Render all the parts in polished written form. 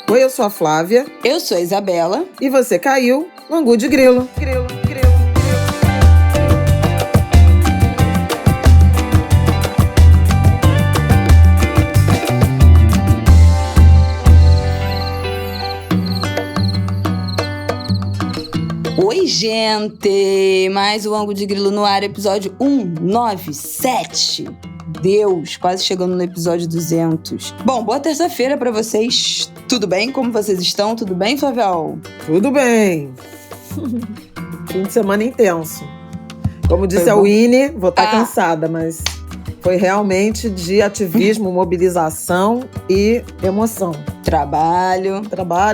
Oi, eu sou a Flávia. Eu sou a Isabela. E você caiu no Angu de Grilo. Oi, gente! Mais o Angu de Grilo no ar, episódio 197. Deus, quase chegando no episódio 200. Bom, boa terça-feira pra vocês. Tudo bem? Como vocês estão? Tudo bem, Flavial? Tudo bem. Fim de semana intenso. Como disse a Winnie, vou estar cansada, mas foi realmente de ativismo, mobilização e emoção. Trabalho,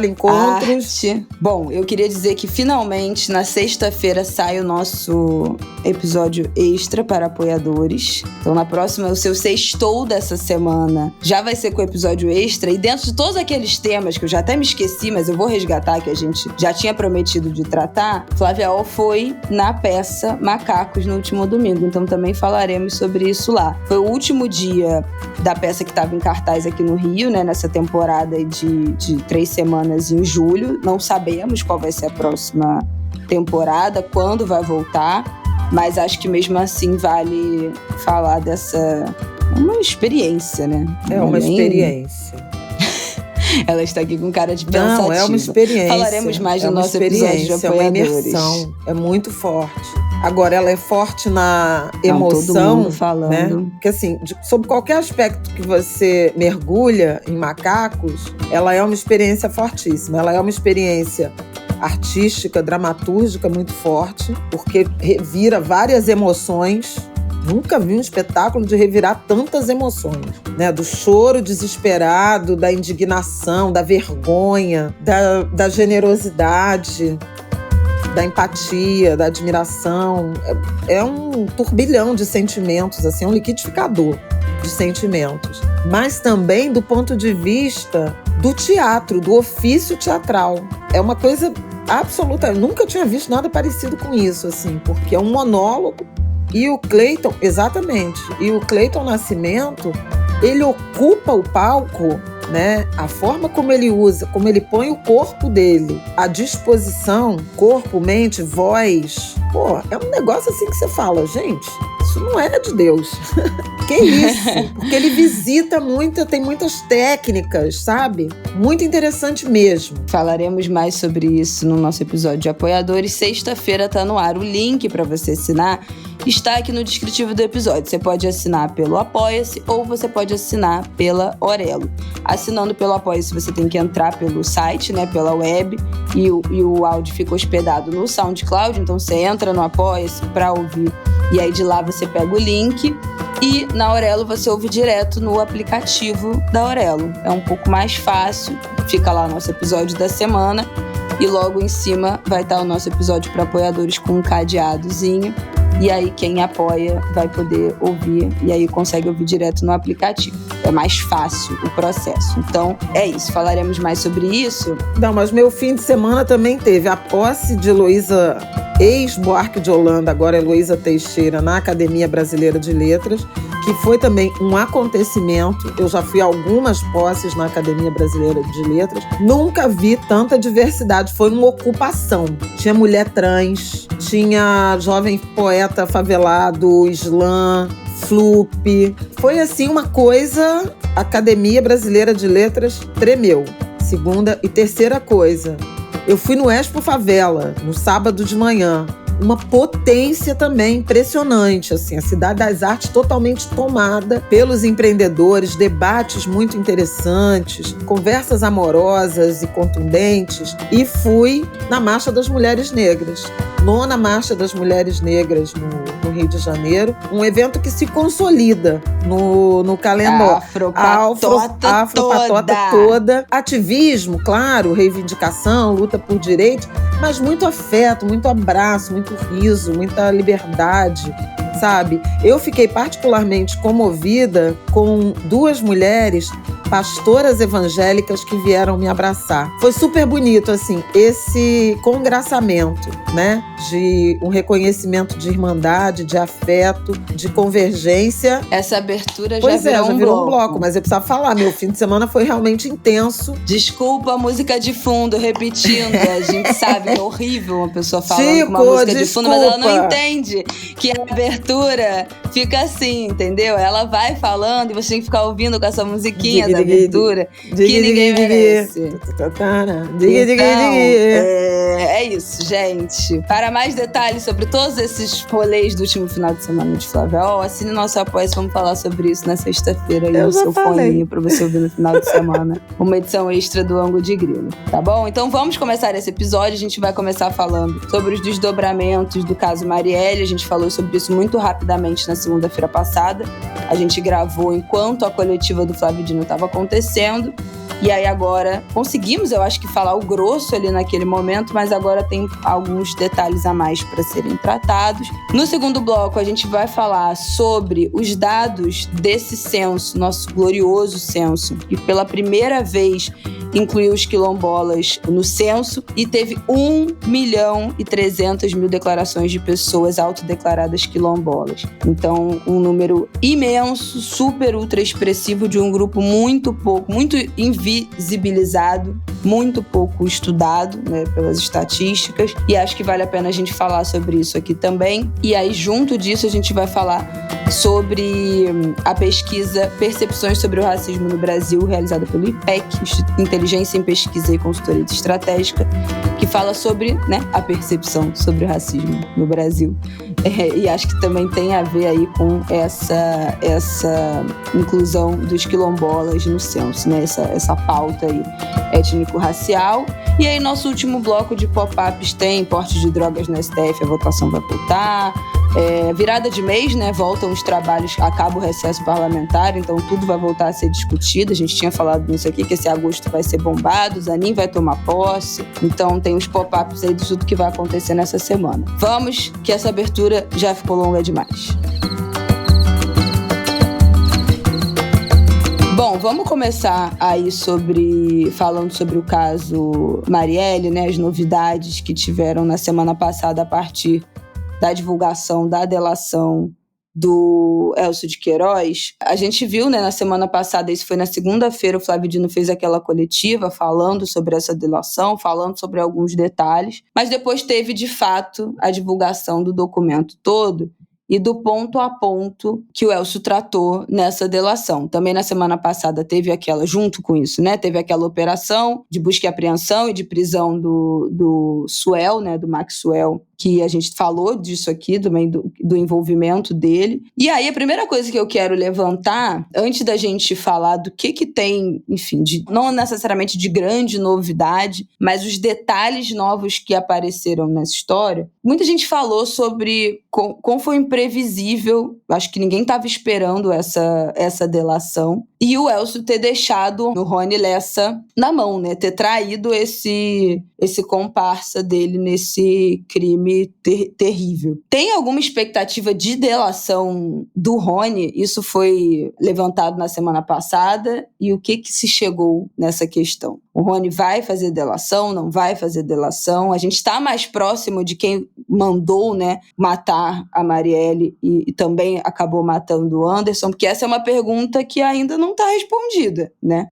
encontros. Arte. Bom, eu queria dizer que finalmente na sexta-feira sai o nosso episódio extra para apoiadores. Então na próxima, o seu sextou dessa semana já vai ser com o episódio extra. E dentro de todos aqueles temas que eu já até me esqueci, mas eu vou resgatar, que a gente já tinha prometido de tratar, Flavial foi na peça Macacos no último domingo. Então também falaremos sobre isso lá. Foi o último dia da peça que estava em cartaz aqui no Rio, né, nessa temporada de 3 semanas em julho. Não sabemos qual vai ser a próxima temporada, quando vai voltar, mas acho que mesmo assim vale falar dessa... uma experiência, né? É uma experiência. Ela está aqui com cara de pensativa. Não, é uma experiência. Falaremos mais no nosso episódio de apoiadores. É uma imersão, é muito forte. Agora, ela é forte na emoção, todo mundo falando. Né? Porque assim, sobre qualquer aspecto que você mergulha em Macacos, ela é uma experiência fortíssima. Ela é uma experiência artística, dramatúrgica muito forte, porque revira várias emoções. Nunca vi um espetáculo de revirar tantas emoções, né? Do choro desesperado, da indignação, da vergonha, da generosidade, da empatia, da admiração. É um turbilhão de sentimentos, assim, é um liquidificador de sentimentos. Mas também do ponto de vista do teatro, do ofício teatral. É uma coisa absoluta. Eu nunca tinha visto nada parecido com isso, assim, porque é um monólogo. E o Cleiton, exatamente, e o Cleiton Nascimento, ele ocupa o palco, né? A forma como ele usa, como ele põe o corpo dele à disposição, corpo, mente, voz. Pô, é um negócio assim que você fala, gente, isso não é de Deus. Que isso? Porque ele visita muito, tem muitas técnicas, sabe? Muito interessante mesmo. Falaremos mais sobre isso no nosso episódio de apoiadores. Sexta-feira tá no ar. O link para você assinar está aqui no descritivo do episódio. Você pode assinar pelo Apoia-se ou você pode assinar pela Orelo. Assinando pelo Apoia-se, você tem que entrar pelo site, né, pela web, e o áudio fica hospedado no SoundCloud. Então você entra no Apoia-se para ouvir, e aí de lá você pega o link. E na Orelo você ouve direto no aplicativo da Orelo. É um pouco mais fácil, fica lá nosso episódio da semana e logo em cima vai estar o nosso episódio para apoiadores com um cadeadozinho. E aí quem apoia vai poder ouvir e aí consegue ouvir direto no aplicativo. É mais fácil o processo. Então é isso, falaremos mais sobre isso. Não, mas meu fim de semana também teve a posse de Heloísa, ex-Buarque de Holanda, agora Heloísa Teixeira, na Academia Brasileira de Letras, que foi também um acontecimento. Eu já fui a algumas posses na Academia Brasileira de Letras. Nunca vi tanta diversidade. Foi uma ocupação. Tinha mulher trans, tinha jovem poeta favelado, slam, flup. Foi assim uma coisa... A Academia Brasileira de Letras tremeu. Segunda e terceira coisa. Eu fui no Expo Favela, no sábado de manhã. Uma potência também impressionante, assim, a Cidade das Artes totalmente tomada pelos empreendedores, debates muito interessantes, conversas amorosas e contundentes. E fui na Marcha das Mulheres Negras, 9ª Marcha das Mulheres Negras no Rio de Janeiro, um evento que se consolida no calendário. Afropatota toda. Ativismo, claro, reivindicação, luta por direitos, mas muito afeto, muito abraço, muito riso, muita liberdade. sabe? Eu fiquei particularmente comovida com 2 mulheres pastoras evangélicas que vieram me abraçar. Foi super bonito, assim, esse congraçamento, né? De um reconhecimento de irmandade, de afeto, de convergência. Essa abertura já virou um bloco, mas eu precisava falar, meu fim de semana foi realmente intenso. Desculpa a música de fundo, repetindo. A gente sabe que é horrível uma pessoa falando com uma música de fundo, mas ela não entende que a abertura fica assim, entendeu? Ela vai falando e você tem que ficar ouvindo com essa musiquinha da abertura que ninguém merece. É isso, gente. Para mais detalhes sobre todos esses rolês do último final de semana de Flaviol, assine nosso apoio, vamos falar sobre isso na sexta-feira aí no seu foninho pra você ouvir no final de semana. Uma edição extra do Ângulo de Grilo, tá bom? Então vamos começar esse episódio. A gente vai começar falando sobre os desdobramentos do caso Marielle. A gente falou sobre isso muito rapidamente na segunda-feira passada. A gente gravou enquanto a coletiva do Flávio Dino estava acontecendo. E aí agora conseguimos, eu acho que falar o grosso ali naquele momento, mas agora tem alguns detalhes a mais para serem tratados. No segundo bloco a gente vai falar sobre os dados desse censo, nosso glorioso censo, que pela primeira vez incluiu os quilombolas no censo e teve 1.300.000 declarações de pessoas autodeclaradas quilombolas. Então, um número imenso, super ultra expressivo de um grupo muito invisibilizado, muito pouco estudado, né, pelas estatísticas, e acho que vale a pena a gente falar sobre isso aqui também. E aí, junto disso, a gente vai falar sobre a pesquisa Percepções sobre o Racismo no Brasil, realizada pelo IPEC, Instituto de Inteligência em Pesquisa e Consultoria Estratégica, que fala sobre, né, a percepção sobre o racismo no Brasil. E acho que também tem a ver aí com essa inclusão dos quilombolas no censo, né, essa pauta aí étnico-racial. E aí, nosso último bloco de pop-ups tem porte de drogas no STF, a votação vai voltar. Virada de mês, né? Voltam os trabalhos, acaba o recesso parlamentar, então tudo vai voltar a ser discutido. A gente tinha falado nisso aqui, que esse agosto vai ser bombado, o Zanin vai tomar posse. Então tem os pop-ups aí de tudo que vai acontecer nessa semana. Vamos, que essa abertura já ficou longa demais. Bom, vamos começar aí falando sobre o caso Marielle, né? As novidades que tiveram na semana passada a partir da divulgação da delação do Elcio de Queiroz. A gente viu, né, na semana passada, isso foi na segunda-feira, o Flávio Dino fez aquela coletiva falando sobre essa delação, falando sobre alguns detalhes, mas depois teve, de fato, a divulgação do documento todo e do ponto a ponto que o Elcio tratou nessa delação. Também na semana passada teve aquela, junto com isso, né, teve aquela operação de busca e apreensão e de prisão do Suel, né, do Maxwell, que a gente falou disso aqui, também do envolvimento dele. E aí, a primeira coisa que eu quero levantar, antes da gente falar do que tem, enfim, não necessariamente de grande novidade, mas os detalhes novos que apareceram nessa história, muita gente falou sobre como foi imprevisível, acho que ninguém estava esperando essa delação, e o Elcio ter deixado o Rony Lessa na mão, né? Ter traído esse comparsa dele nesse crime terrível. Tem alguma expectativa de delação do Rony? Isso foi levantado na semana passada. E o que se chegou nessa questão? O Rony vai fazer delação? Não vai fazer delação? A gente está mais próximo de quem mandou, né, matar a Marielle e também acabou matando o Anderson? Porque essa é uma pergunta que ainda não está respondida, né?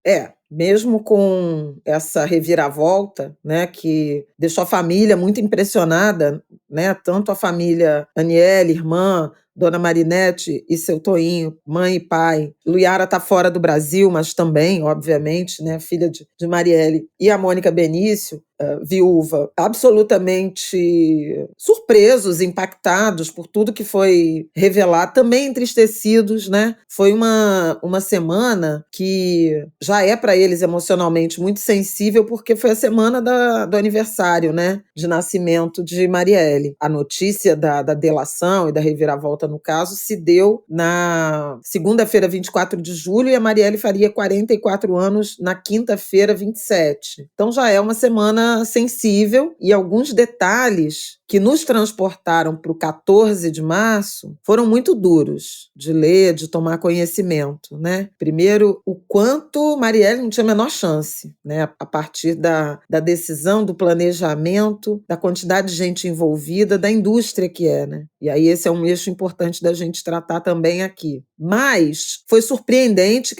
Mesmo com essa reviravolta, né, que deixou a família muito impressionada, né, tanto a família Aniele, irmã, Dona Marinete e seu Toinho, mãe e pai. Luiara está fora do Brasil, mas também, obviamente, né, filha de Marielle. E a Mônica Benício, viúva, absolutamente surpresos, impactados por tudo que foi revelado, também entristecidos, né? Foi uma semana que já é para eles emocionalmente muito sensível, porque foi a semana do aniversário, né, de nascimento de Marielle. A notícia da delação e da reviravolta, no caso, se deu na segunda-feira, 24 de julho, e a Marielle faria 44 anos na quinta-feira, 27. Então já é uma semana tema sensível e alguns detalhes que nos transportaram para o 14 de março foram muito duros de ler, de tomar conhecimento, né? Primeiro, o quanto Marielle não tinha a menor chance, né? A partir da decisão, do planejamento, da quantidade de gente envolvida, da indústria que é, né? E aí esse é um eixo importante da gente tratar também aqui. Mas foi surpreendente,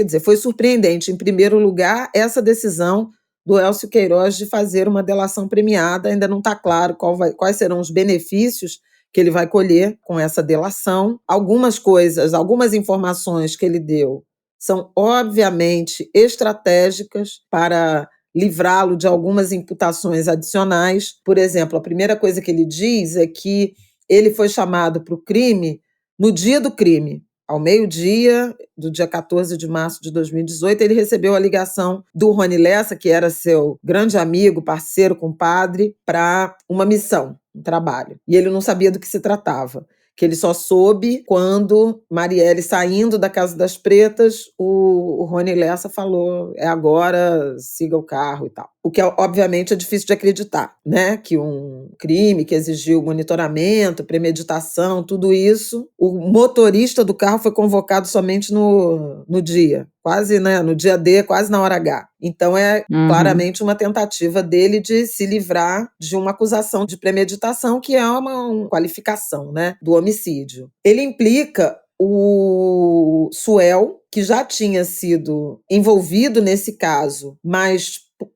em primeiro lugar, essa decisão do Elcio Queiroz de fazer uma delação premiada. Ainda não está claro quais serão os benefícios que ele vai colher com essa delação. Algumas informações que ele deu são obviamente estratégicas para livrá-lo de algumas imputações adicionais. Por exemplo, a primeira coisa que ele diz é que ele foi chamado para o crime no dia do crime. Ao meio-dia do dia 14 de março de 2018, ele recebeu a ligação do Rony Lessa, que era seu grande amigo, parceiro, compadre, para uma missão, um trabalho. E ele não sabia do que se tratava, que ele só soube quando Marielle, saindo da Casa das Pretas, o Rony Lessa falou: é agora, siga o carro e tal. O que, obviamente, é difícil de acreditar, né? Que um crime que exigiu monitoramento, premeditação, tudo isso, o motorista do carro foi convocado somente no dia, quase, né? No dia D, quase na hora H. Então é claramente uma tentativa dele de se livrar de uma acusação de premeditação, que é uma qualificação, né, do homicídio. Ele implica o Suel, que já tinha sido envolvido nesse caso,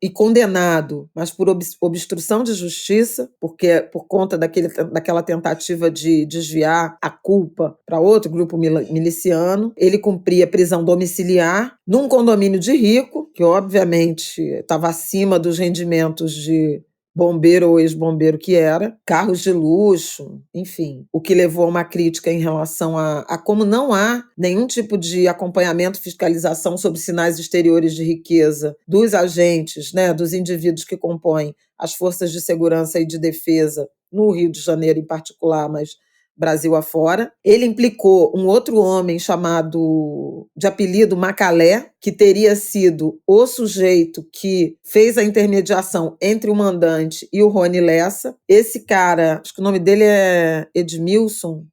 e condenado, mas por obstrução de justiça, porque por conta daquela tentativa de desviar a culpa para outro grupo miliciano. Ele cumpria prisão domiciliar num condomínio de rico, que obviamente estava acima dos rendimentos de bombeiro ou ex-bombeiro que era, carros de luxo, enfim. O que levou a uma crítica em relação a como não há nenhum tipo de acompanhamento, fiscalização sobre sinais exteriores de riqueza dos agentes, né, dos indivíduos que compõem as forças de segurança e de defesa, no Rio de Janeiro em particular, mas Brasil afora. Ele implicou um outro homem chamado, de apelido Macalé, que teria sido o sujeito que fez a intermediação entre o mandante e o Rony Lessa. Esse cara, acho que o nome dele é Edilson,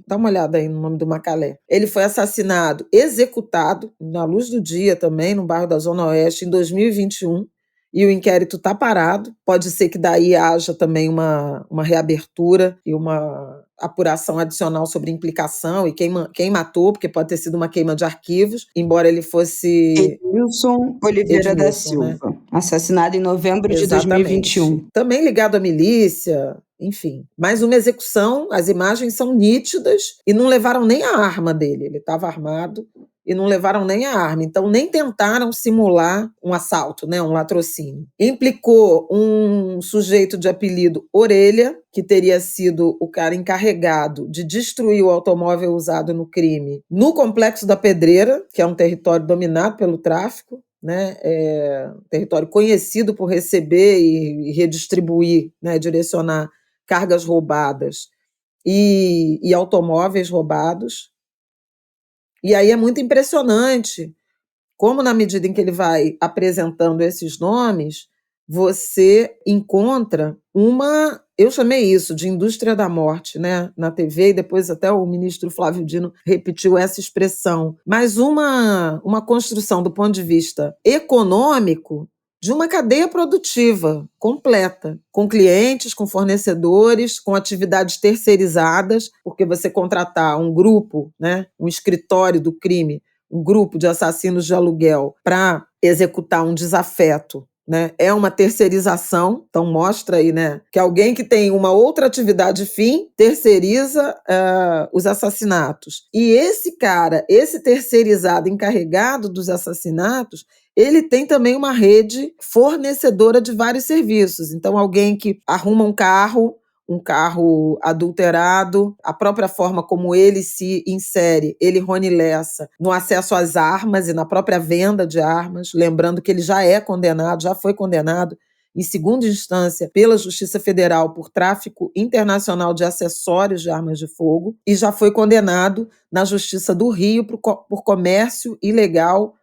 dá uma olhada aí no nome do Macalé. Ele foi assassinado, executado, na luz do dia também, no bairro da Zona Oeste, em 2021. E o inquérito está parado. Pode ser que daí haja também uma reabertura e uma apuração adicional sobre implicação e quem matou, porque pode ter sido uma queima de arquivos, embora ele fosse... Edilson Oliveira da Silva, né? Assassinado em novembro de 2021. Também ligado à milícia, enfim. Mas uma execução, as imagens são nítidas e não levaram nem a arma dele. Ele estava armado e não levaram nem a arma. Então, nem tentaram simular um assalto, né, um latrocínio. Implicou um sujeito de apelido Orelha, que teria sido o cara encarregado de destruir o automóvel usado no crime no Complexo da Pedreira, que é um território dominado pelo tráfico, né, território conhecido por receber e redistribuir, né, direcionar cargas roubadas e automóveis roubados. E aí é muito impressionante como, na medida em que ele vai apresentando esses nomes, você encontra eu chamei isso de indústria da morte, né, na TV, e depois até o ministro Flávio Dino repetiu essa expressão, mas uma construção do ponto de vista econômico de uma cadeia produtiva completa, com clientes, com fornecedores, com atividades terceirizadas, porque você contratar um grupo, né, um escritório do crime, um grupo de assassinos de aluguel para executar um desafeto, né, é uma terceirização. Então mostra aí, né, que alguém que tem uma outra atividade fim terceiriza os assassinatos. E esse terceirizado encarregado dos assassinatos, ele tem também uma rede fornecedora de vários serviços. Então alguém que arruma um carro adulterado, a própria forma como ele se insere, Rony Lessa, no acesso às armas e na própria venda de armas, lembrando que ele já foi condenado em segunda instância pela Justiça Federal por tráfico internacional de acessórios de armas de fogo e já foi condenado na Justiça do Rio por comércio ilegal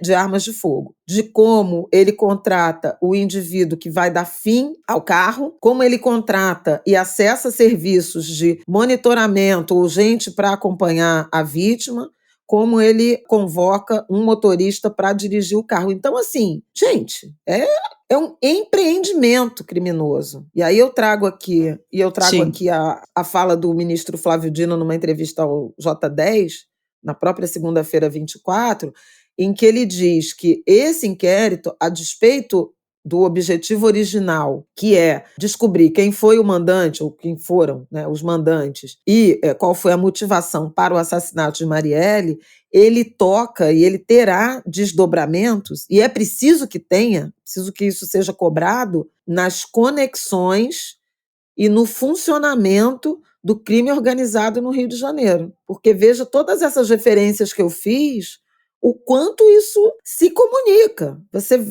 de armas de fogo, de como ele contrata o indivíduo que vai dar fim ao carro, como ele contrata e acessa serviços de monitoramento ou gente para acompanhar a vítima, como ele convoca um motorista para dirigir o carro. Então, assim, gente, é um empreendimento criminoso. E aí eu trago aqui a fala do ministro Flávio Dino numa entrevista ao J10, na própria segunda-feira 24, em que ele diz que esse inquérito, a despeito do objetivo original, que é descobrir quem foi o mandante, ou quem foram, né, os mandantes, e qual foi a motivação para o assassinato de Marielle, ele toca e ele terá desdobramentos, e é preciso que tenha, preciso que isso seja cobrado, nas conexões e no funcionamento do crime organizado no Rio de Janeiro. Porque veja todas essas referências que eu fiz, o quanto isso se comunica.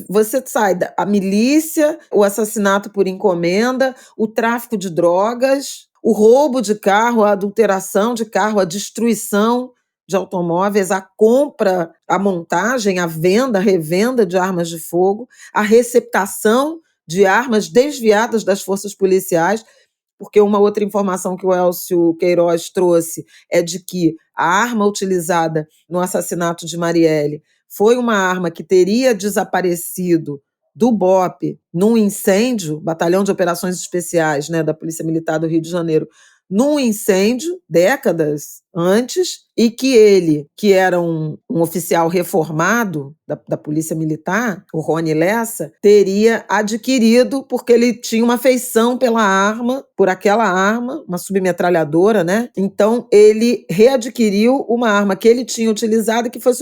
Você sai da milícia, o assassinato por encomenda, o tráfico de drogas, o roubo de carro, a adulteração de carro, a destruição de automóveis, a compra, a montagem, a venda, a revenda de armas de fogo, a receptação de armas desviadas das forças policiais, porque uma outra informação que o Elcio Queiroz trouxe é de que a arma utilizada no assassinato de Marielle foi uma arma que teria desaparecido do BOPE num incêndio, Batalhão de Operações Especiais, né, da Polícia Militar do Rio de Janeiro, num incêndio, décadas antes, e que ele, que era um oficial reformado da Polícia Militar, o Rony Lessa, teria adquirido porque ele tinha uma afeição pela arma, por aquela arma, uma submetralhadora, né? Então, ele readquiriu uma arma que ele tinha utilizado e que foi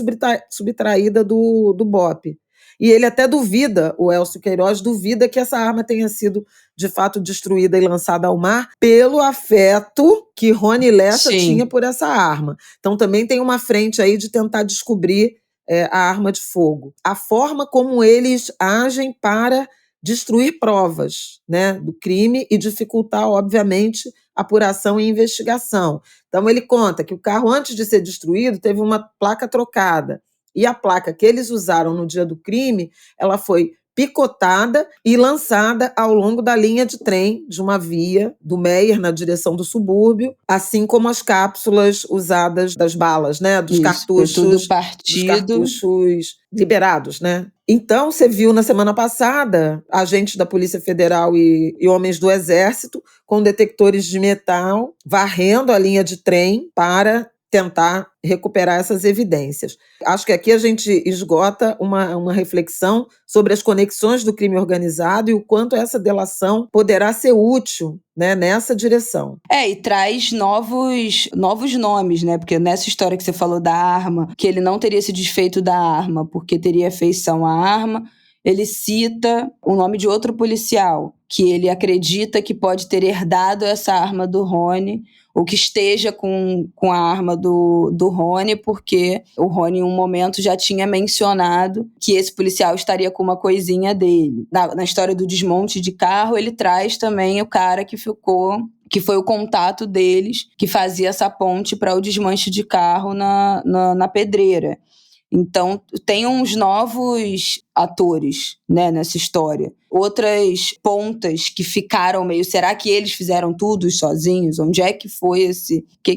subtraída do BOPE. E ele até duvida, o Elcio Queiroz duvida que essa arma tenha sido, de fato, destruída e lançada ao mar pelo afeto que Rony Lessa tinha por essa arma. Então também tem uma frente aí de tentar descobrir a arma de fogo. A forma como eles agem para destruir provas, né, do crime e dificultar, obviamente, apuração e investigação. Então ele conta que o carro, antes de ser destruído, teve uma placa trocada. E a placa que eles usaram no dia do crime, ela foi picotada e lançada ao longo da linha de trem de uma via do Meier na direção do subúrbio, assim como as cápsulas usadas das balas, né, dos cartuchos liberados, né? Então, você viu na semana passada agentes da Polícia Federal e homens do Exército com detectores de metal varrendo a linha de trem para tentar recuperar essas evidências. Acho que aqui a gente esgota uma reflexão sobre as conexões do crime organizado e o quanto essa delação poderá ser útil, né, nessa direção. E traz novos nomes, né? Porque nessa história que você falou da arma, que ele não teria se desfeito da arma porque teria afeição à arma, ele cita o nome de outro policial, que ele acredita que pode ter herdado essa arma do Rony, ou que esteja com a arma do Rony, porque o Rony em um momento já tinha mencionado que esse policial estaria com uma coisinha dele. Na história do desmonte de carro, ele traz também o cara que foi o contato deles, que fazia essa ponte para o desmanche de carro na pedreira. Então, tem uns novos atores, né, nessa história. Outras pontas que ficaram meio... Será que eles fizeram tudo sozinhos? Onde é que foi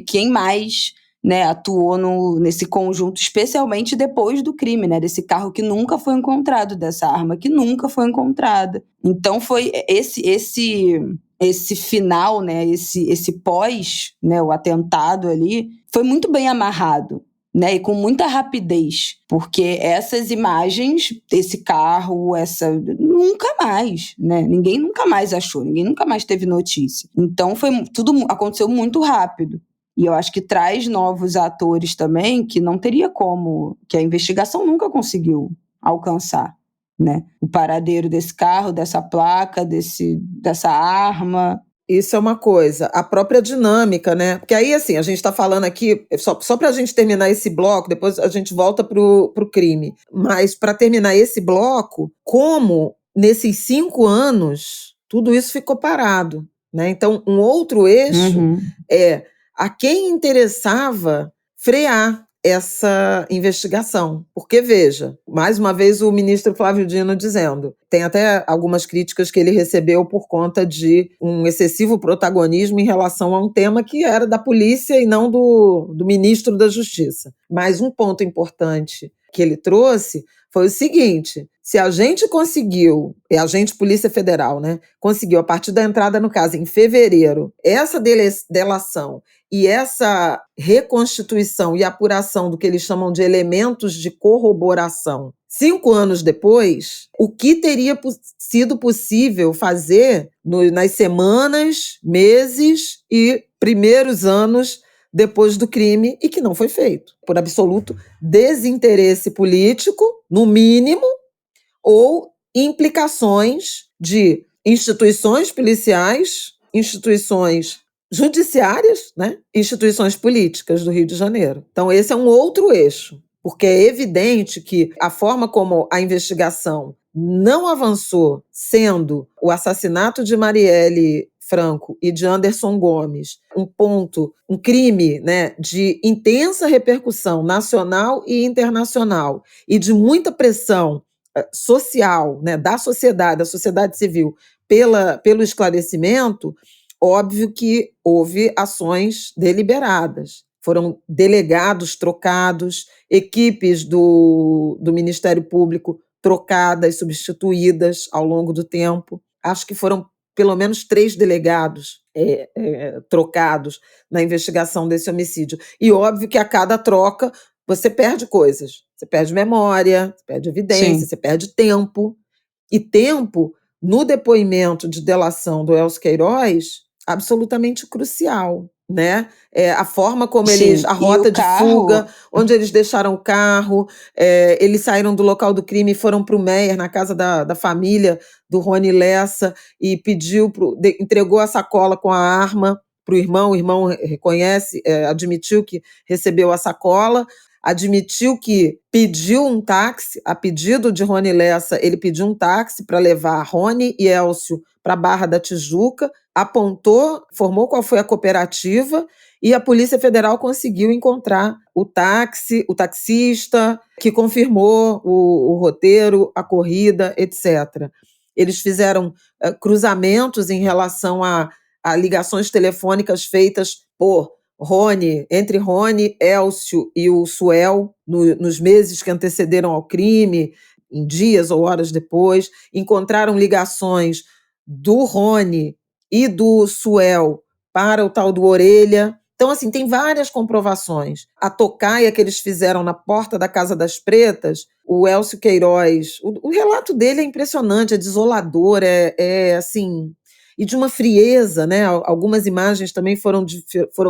quem mais, né, atuou nesse conjunto, especialmente depois do crime, né, desse carro que nunca foi encontrado, dessa arma que nunca foi encontrada. Então, foi esse final, né, esse pós, né, o atentado ali, foi muito bem amarrado, né, e com muita rapidez, porque essas imagens desse carro, nunca mais, né, ninguém nunca mais achou, ninguém nunca mais teve notícia. Então tudo aconteceu muito rápido. E eu acho que traz novos atores também que não teria como, que a investigação nunca conseguiu alcançar, né? O paradeiro desse carro, dessa placa, dessa arma. Isso é uma coisa. A própria dinâmica, né? Porque aí, assim, a gente está falando aqui, só para a gente terminar esse bloco, depois a gente volta para o crime. Mas para terminar esse bloco, como nesses 5 anos tudo isso ficou parado, né? Então, um outro eixo é a quem interessava frear. essa investigação. Porque, veja, mais uma vez o ministro Flávio Dino dizendo, tem até algumas críticas que ele recebeu por conta de um excessivo protagonismo em relação a um tema que era da polícia e não do ministro da Justiça. Mas um ponto importante que ele trouxe foi o seguinte: se a gente conseguiu, a gente Polícia Federal, né, conseguiu, a partir da entrada no caso em fevereiro, essa delação e essa reconstituição e apuração do que eles chamam de elementos de corroboração, 5 anos depois, o que teria sido possível fazer nas semanas, meses e primeiros anos depois do crime, e que não foi feito, por absoluto desinteresse político, no mínimo, ou implicações de instituições policiais, instituições judiciárias, né? Instituições políticas do Rio de Janeiro. Então, esse é um outro eixo, porque é evidente que a forma como a investigação não avançou, sendo o assassinato de Marielle Franco e de Anderson Gomes um crime, né, de intensa repercussão nacional e internacional e de muita pressão social, né, da sociedade civil, pelo esclarecimento, óbvio que houve ações deliberadas. Foram delegados trocados, equipes do Ministério Público trocadas, substituídas ao longo do tempo. Acho que foram pelo menos 3 delegados trocados na investigação desse homicídio. E óbvio que a cada troca você perde coisas. Você perde memória, você perde evidência, Sim. você perde tempo. E tempo, no depoimento de delação do Elcio Queiroz, absolutamente crucial, né? A forma como Sim, a rota de fuga, onde eles deixaram o carro, eles saíram do local do crime e foram para o Meier, na casa da família do Rony Lessa, e entregou a sacola com a arma para o irmão reconhece, admitiu que recebeu a sacola, admitiu que pediu um táxi, a pedido de Rony Lessa, ele pediu um táxi para levar Rony e Elcio para a Barra da Tijuca, apontou, informou qual foi a cooperativa e a Polícia Federal conseguiu encontrar o taxista, que confirmou o roteiro, a corrida, etc. Eles fizeram cruzamentos em relação a ligações telefônicas feitas entre Rony, Elcio e o Suel, nos meses que antecederam ao crime, em dias ou horas depois. Encontraram ligações do Rony e do Suel para o tal do Orelha. Então, assim, tem várias comprovações. A tocaia que eles fizeram na porta da Casa das Pretas, o Elcio Queiroz, o relato dele é impressionante, é desolador, assim, e de uma frieza, né? Algumas imagens também foram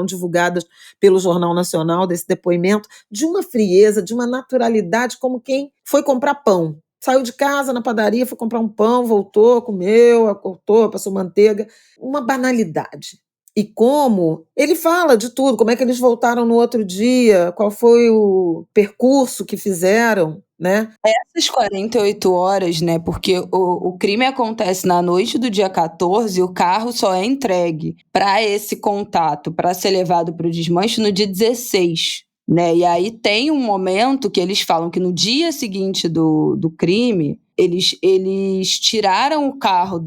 divulgadas pelo Jornal Nacional desse depoimento, de uma frieza, de uma naturalidade, como quem foi comprar pão. Saiu de casa na padaria, foi comprar um pão, voltou, comeu, cortou, passou manteiga. Uma banalidade. E como ele fala de tudo, como é que eles voltaram no outro dia, qual foi o percurso que fizeram, né? Essas 48 horas, né? Porque o crime acontece na noite do dia 14 e o carro só é entregue para esse contato, para ser levado para o desmanche no dia 16. Né? E aí tem um momento que eles falam que no dia seguinte do crime, eles tiraram o carro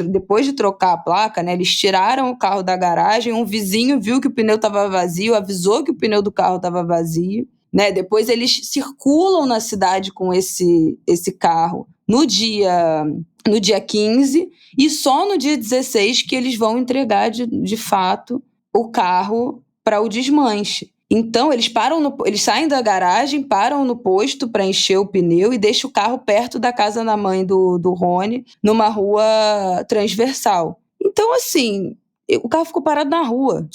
depois de trocar a placa, né, eles tiraram o carro da garagem, um vizinho viu que o pneu estava vazio, avisou que o pneu do carro estava vazio, né? Depois eles circulam na cidade com esse carro no dia 15, e só no dia 16 que eles vão entregar de fato o carro para o desmanche. Então, eles saem da garagem, param no posto para encher o pneu e deixam o carro perto da casa da mãe do Rony, numa rua transversal. Então, assim, o carro ficou parado na rua,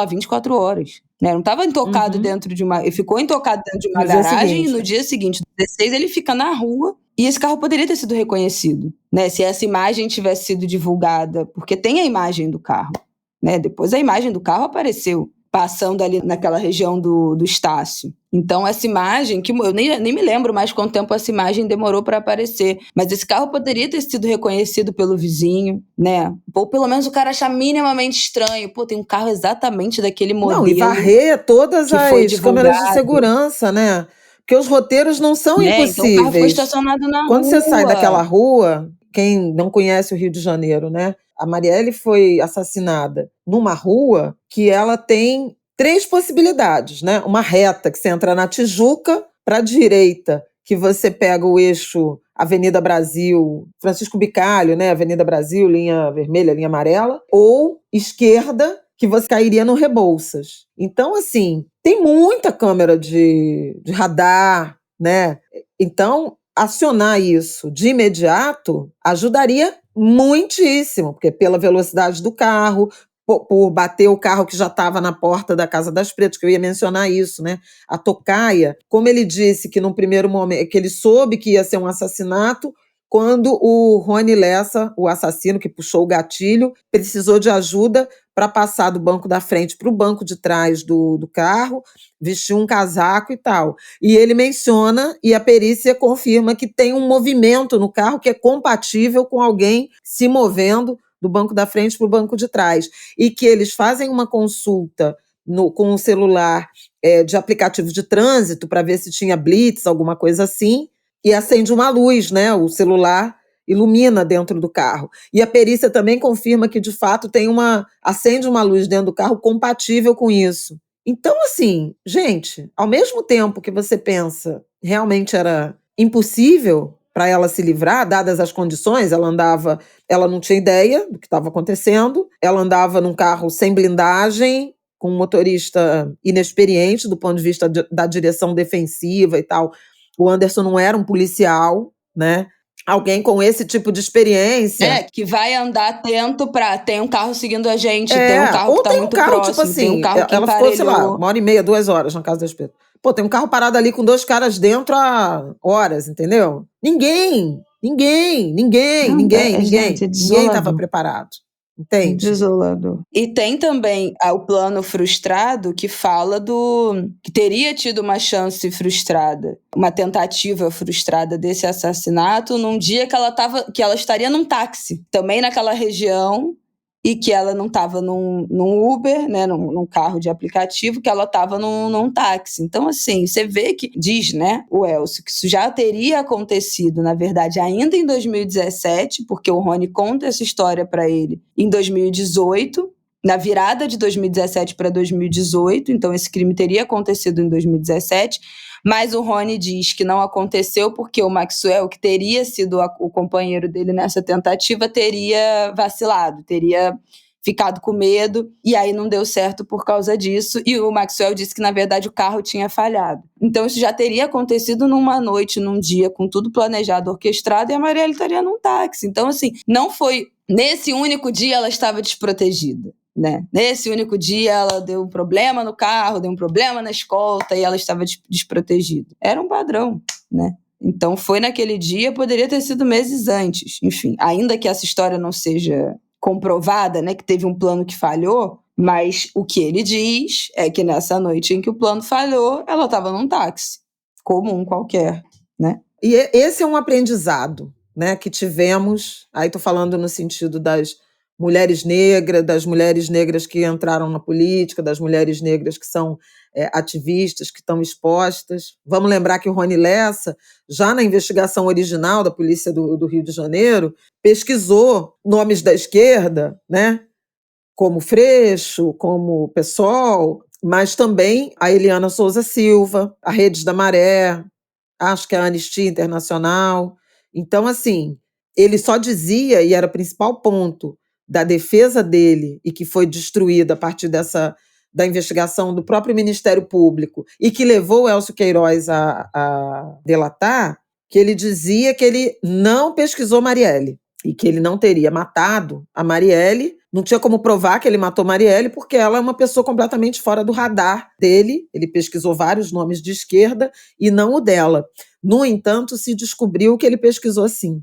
24 horas. Né? Não estava intocado dentro de uma... Ele ficou intocado dentro de uma garagem e no dia seguinte, 16, ele fica na rua. E esse carro poderia ter sido reconhecido, né? Se essa imagem tivesse sido divulgada, porque tem a imagem do carro, né? Depois a imagem do carro apareceu passando ali naquela região do Estácio. Então, essa imagem, que eu nem me lembro mais quanto tempo essa imagem demorou para aparecer, mas esse carro poderia ter sido reconhecido pelo vizinho, né? Ou pelo menos o cara achar minimamente estranho. Pô, tem um carro exatamente daquele modelo. Não, e varrer todas que foi as câmeras de divulgado. segurança, né? Porque os roteiros não são Então o carro ficou impossíveis. estacionado na Quando rua. você sai daquela rua, quem não conhece o Rio de Janeiro, né? A Marielle foi assassinada numa rua que ela tem 3 possibilidades, né? Uma reta, que você entra na Tijuca, para a direita, que você pega o eixo Avenida Brasil, Francisco Bicalho, né? Avenida Brasil, linha vermelha, linha amarela, ou esquerda, que você cairia no Rebouças. Então, assim, tem muita câmera de radar, né? Então, acionar isso de imediato ajudaria muitíssimo, porque pela velocidade do carro, por bater o carro que já estava na porta da Casa das Pretas, que eu ia mencionar isso, né? A tocaia, como ele disse que num primeiro momento, que ele soube que ia ser um assassinato, quando o Rony Lessa, o assassino que puxou o gatilho, precisou de ajuda para passar do banco da frente para o banco de trás do carro, vestiu um casaco e tal. E ele menciona, e a perícia confirma, que tem um movimento no carro que é compatível com alguém se movendo do banco da frente para o banco de trás. E que eles fazem uma consulta com um celular de aplicativo de trânsito para ver se tinha blitz, alguma coisa assim, e acende uma luz, né? O celular ilumina dentro do carro. E a perícia também confirma que, de fato, acende uma luz dentro do carro compatível com isso. Então, assim, gente, ao mesmo tempo que você pensa realmente era impossível para ela se livrar, dadas as condições, ela não tinha ideia do que estava acontecendo, ela andava num carro sem blindagem, com um motorista inexperiente do ponto de vista da direção defensiva e tal. O Anderson não era um policial, né? Alguém com esse tipo de experiência. Que vai andar atento tem um carro seguindo a gente, tem um carro que tá muito próximo, tipo assim, tem um carro que ela emparelhou. ficou, sei lá, 1h30, 2 horas na Casa das Pretas. Pô, tem um carro parado ali com 2 caras dentro há horas, entendeu? Ninguém estava preparado. Entende? Desolador. E tem também o plano frustrado que fala que teria tido uma chance frustrada, uma tentativa frustrada desse assassinato num dia que ela estaria num táxi, também naquela região, e que ela não estava num Uber, né, num carro de aplicativo, que ela estava num táxi. Então, assim, você vê que diz, né, o Elcio, que isso já teria acontecido, na verdade, ainda em 2017, porque o Rony conta essa história para ele em 2018, na virada de 2017 para 2018, então esse crime teria acontecido em 2017, mas o Rony diz que não aconteceu porque o Maxwell, que teria sido o companheiro dele nessa tentativa, teria vacilado, teria ficado com medo, e aí não deu certo por causa disso, e o Maxwell disse que, na verdade, o carro tinha falhado. Então isso já teria acontecido numa noite, num dia, com tudo planejado, orquestrado, e a Marielle estaria num táxi. Então, assim, não foi... Nesse único dia ela estava desprotegida. Né? Nesse único dia ela deu um problema no carro, deu um problema na escolta e ela estava desprotegida. Era um padrão, né? Então foi naquele dia, poderia ter sido meses antes. Enfim, ainda que essa história não seja comprovada, né, que teve um plano que falhou, mas o que ele diz é que nessa noite em que o plano falhou, ela estava num táxi comum qualquer, né? E esse é um aprendizado, né, que tivemos, aí estou falando no sentido das mulheres negras que entraram na política, das mulheres negras que são ativistas, que estão expostas. Vamos lembrar que o Rony Lessa, já na investigação original da Polícia do Rio de Janeiro, pesquisou nomes da esquerda, né, como Freixo, como PSOL, mas também a Eliana Souza Silva, a Redes da Maré, acho que a Anistia Internacional. Então, assim, ele só dizia, e era o principal ponto da defesa dele, e que foi destruída a partir da investigação do próprio Ministério Público, e que levou o Elcio Queiroz a delatar, que ele dizia que ele não pesquisou Marielle, e que ele não teria matado a Marielle, não tinha como provar que ele matou Marielle, porque ela é uma pessoa completamente fora do radar dele. Ele pesquisou vários nomes de esquerda e não o dela. No entanto, se descobriu que ele pesquisou sim.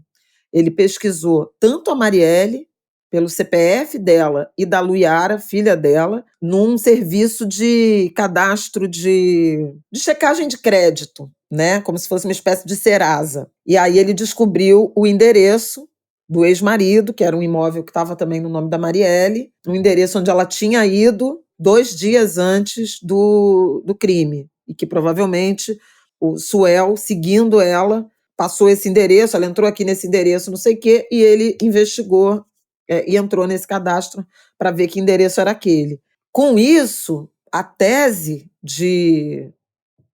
Ele pesquisou tanto a Marielle, pelo CPF dela e da Luiara, filha dela, num serviço de cadastro de checagem de crédito, né? Como se fosse uma espécie de Serasa. E aí ele descobriu o endereço do ex-marido, que era um imóvel que estava também no nome da Marielle, um endereço onde ela tinha ido 2 dias antes do crime, e que provavelmente o Suel, seguindo ela, passou esse endereço, ela entrou aqui nesse endereço, não sei o quê, e ele investigou e entrou nesse cadastro para ver que endereço era aquele. Com isso, a tese de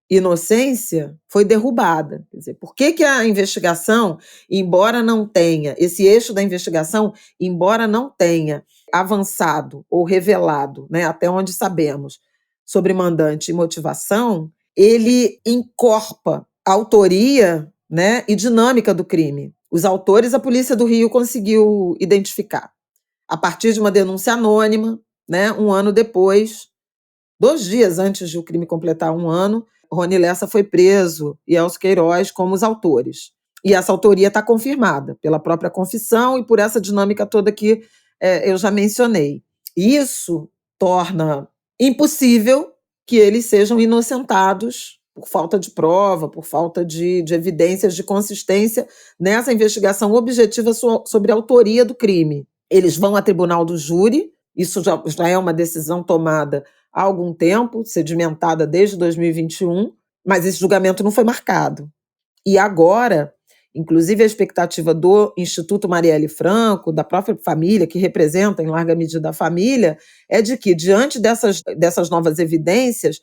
inocência foi derrubada. Quer dizer, por que a investigação, embora não tenha, esse eixo da investigação, embora não tenha avançado ou revelado, né, até onde sabemos, sobre mandante e motivação, ele encorpa a autoria, né, e dinâmica do crime. Os autores a Polícia do Rio conseguiu identificar. A partir de uma denúncia anônima, né, um ano depois, 2 dias antes de o crime completar 1 ano, Rony Lessa foi preso e Elcio Queiroz como os autores. E essa autoria está confirmada pela própria confissão e por essa dinâmica toda que eu já mencionei. Isso torna impossível que eles sejam inocentados por falta de prova, por falta de evidências de consistência nessa investigação objetiva sobre a autoria do crime. Eles vão a tribunal do júri, isso já é uma decisão tomada há algum tempo, sedimentada desde 2021, mas esse julgamento não foi marcado. E agora, inclusive a expectativa do Instituto Marielle Franco, da própria família, que representa em larga medida a família, é de que, diante dessas novas evidências,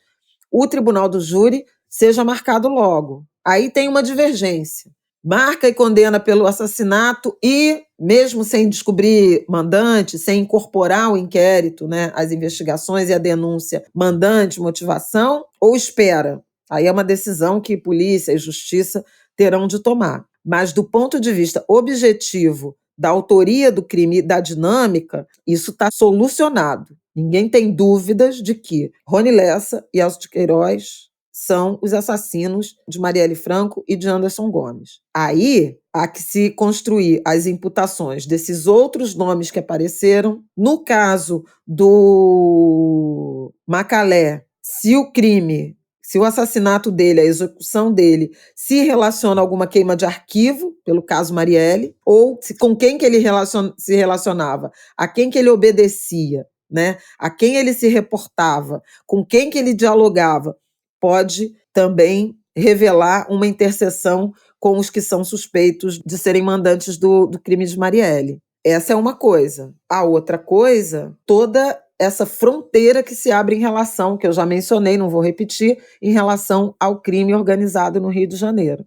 o tribunal do júri seja marcado logo. Aí tem uma divergência. Marca e condena pelo assassinato e, mesmo sem descobrir mandante, sem incorporar o inquérito, né, as investigações e a denúncia, mandante, motivação, ou espera? Aí é uma decisão que polícia e justiça terão de tomar. Mas do ponto de vista objetivo da autoria do crime e da dinâmica, isso está solucionado. Ninguém tem dúvidas de que Rony Lessa e Elcio de Queiroz são os assassinos de Marielle Franco e de Anderson Gomes. Aí há que se construir as imputações desses outros nomes que apareceram. No caso do Macalé, se o assassinato dele, a execução dele, se relaciona a alguma queima de arquivo, pelo caso Marielle, ou com quem que ele se relacionava, a quem que ele obedecia, né? A quem ele se reportava, com quem que ele dialogava, pode também revelar uma interseção com os que são suspeitos de serem mandantes do crime de Marielle. Essa é uma coisa. A outra coisa, toda essa fronteira que se abre em relação, que eu já mencionei, não vou repetir, em relação ao crime organizado no Rio de Janeiro.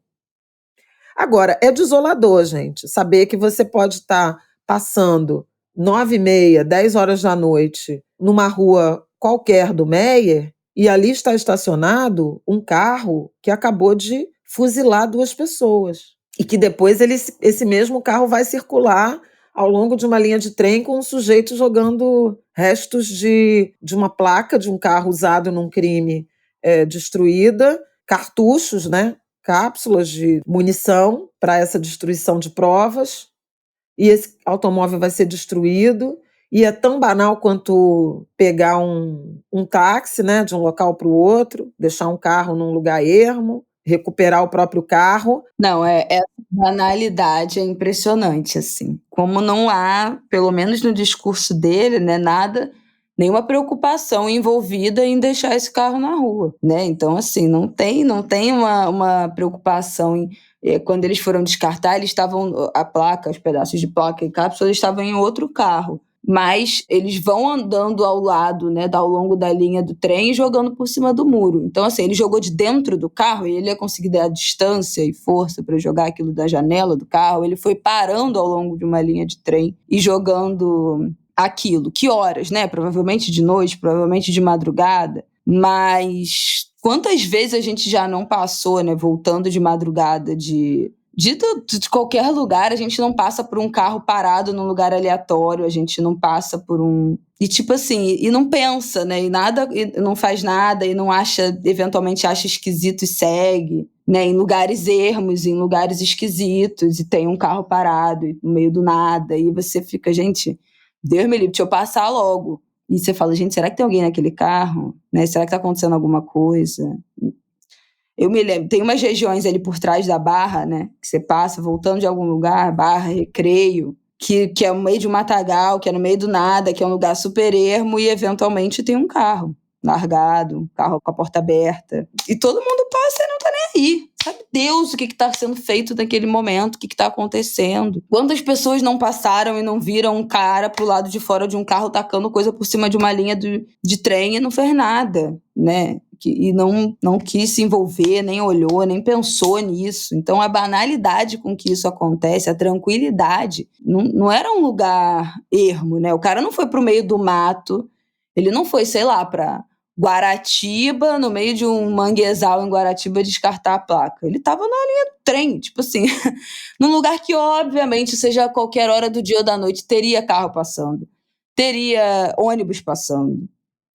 Agora, é desolador, gente, saber que você pode estar passando 9h30, 10 horas da noite, numa rua qualquer do Meier, e ali está estacionado um carro que acabou de fuzilar 2 pessoas. E que depois esse mesmo carro vai circular ao longo de uma linha de trem com um sujeito jogando restos de uma placa de um carro usado num crime destruída, cartuchos, né? Cápsulas de munição para essa destruição de provas. E esse automóvel vai ser destruído. E é tão banal quanto pegar um táxi, né, de um local para o outro, deixar um carro num lugar ermo, recuperar o próprio carro. Não, essa banalidade é impressionante, assim. Como não há, pelo menos no discurso dele, né, nenhuma preocupação envolvida em deixar esse carro na rua, né? Então, assim, não tem uma preocupação em... Quando eles foram descartar, a placa, os pedaços de placa e cápsula estavam em outro carro. Mas eles vão andando ao lado, né, ao longo da linha do trem e jogando por cima do muro. Então, assim, ele jogou de dentro do carro e ele ia conseguir dar distância e força para jogar aquilo da janela do carro. Ele foi parando ao longo de uma linha de trem e jogando aquilo. Que horas, né? Provavelmente de noite, provavelmente de madrugada. Mas quantas vezes a gente já não passou, né, voltando de madrugada de qualquer lugar, a gente não passa por um carro parado num lugar aleatório, a gente não passa por um... E tipo assim, e não pensa, né? E não faz nada, e não eventualmente acha esquisito e segue, né? Em lugares ermos, em lugares esquisitos, e tem um carro parado no meio do nada, e você fica, gente, Deus me livre, deixa eu passar logo. E você fala, gente, será que tem alguém naquele carro? Né? Será que tá acontecendo alguma coisa? Eu me lembro, tem umas regiões ali por trás da Barra, né? Que você passa voltando de algum lugar, Barra, Recreio, que é no meio de um matagal, que é no meio do nada, que é um lugar super ermo e eventualmente tem um carro largado, um carro com a porta aberta. E todo mundo passa e não tá nem aí. Sabe Deus o que tá sendo feito naquele momento, o que tá acontecendo. Quantas pessoas não passaram e não viram um cara pro lado de fora de um carro tacando coisa por cima de uma linha de trem e não fez nada, né? E não quis se envolver, nem olhou, nem pensou nisso. Então, a banalidade com que isso acontece, a tranquilidade, não era um lugar ermo, né? O cara não foi pro meio do mato, ele não foi, sei lá, pra Guaratiba, no meio de um manguezal em Guaratiba, descartar a placa. Ele tava na linha do trem, tipo assim, num lugar que, obviamente, seja a qualquer hora do dia ou da noite, teria carro passando, teria ônibus passando.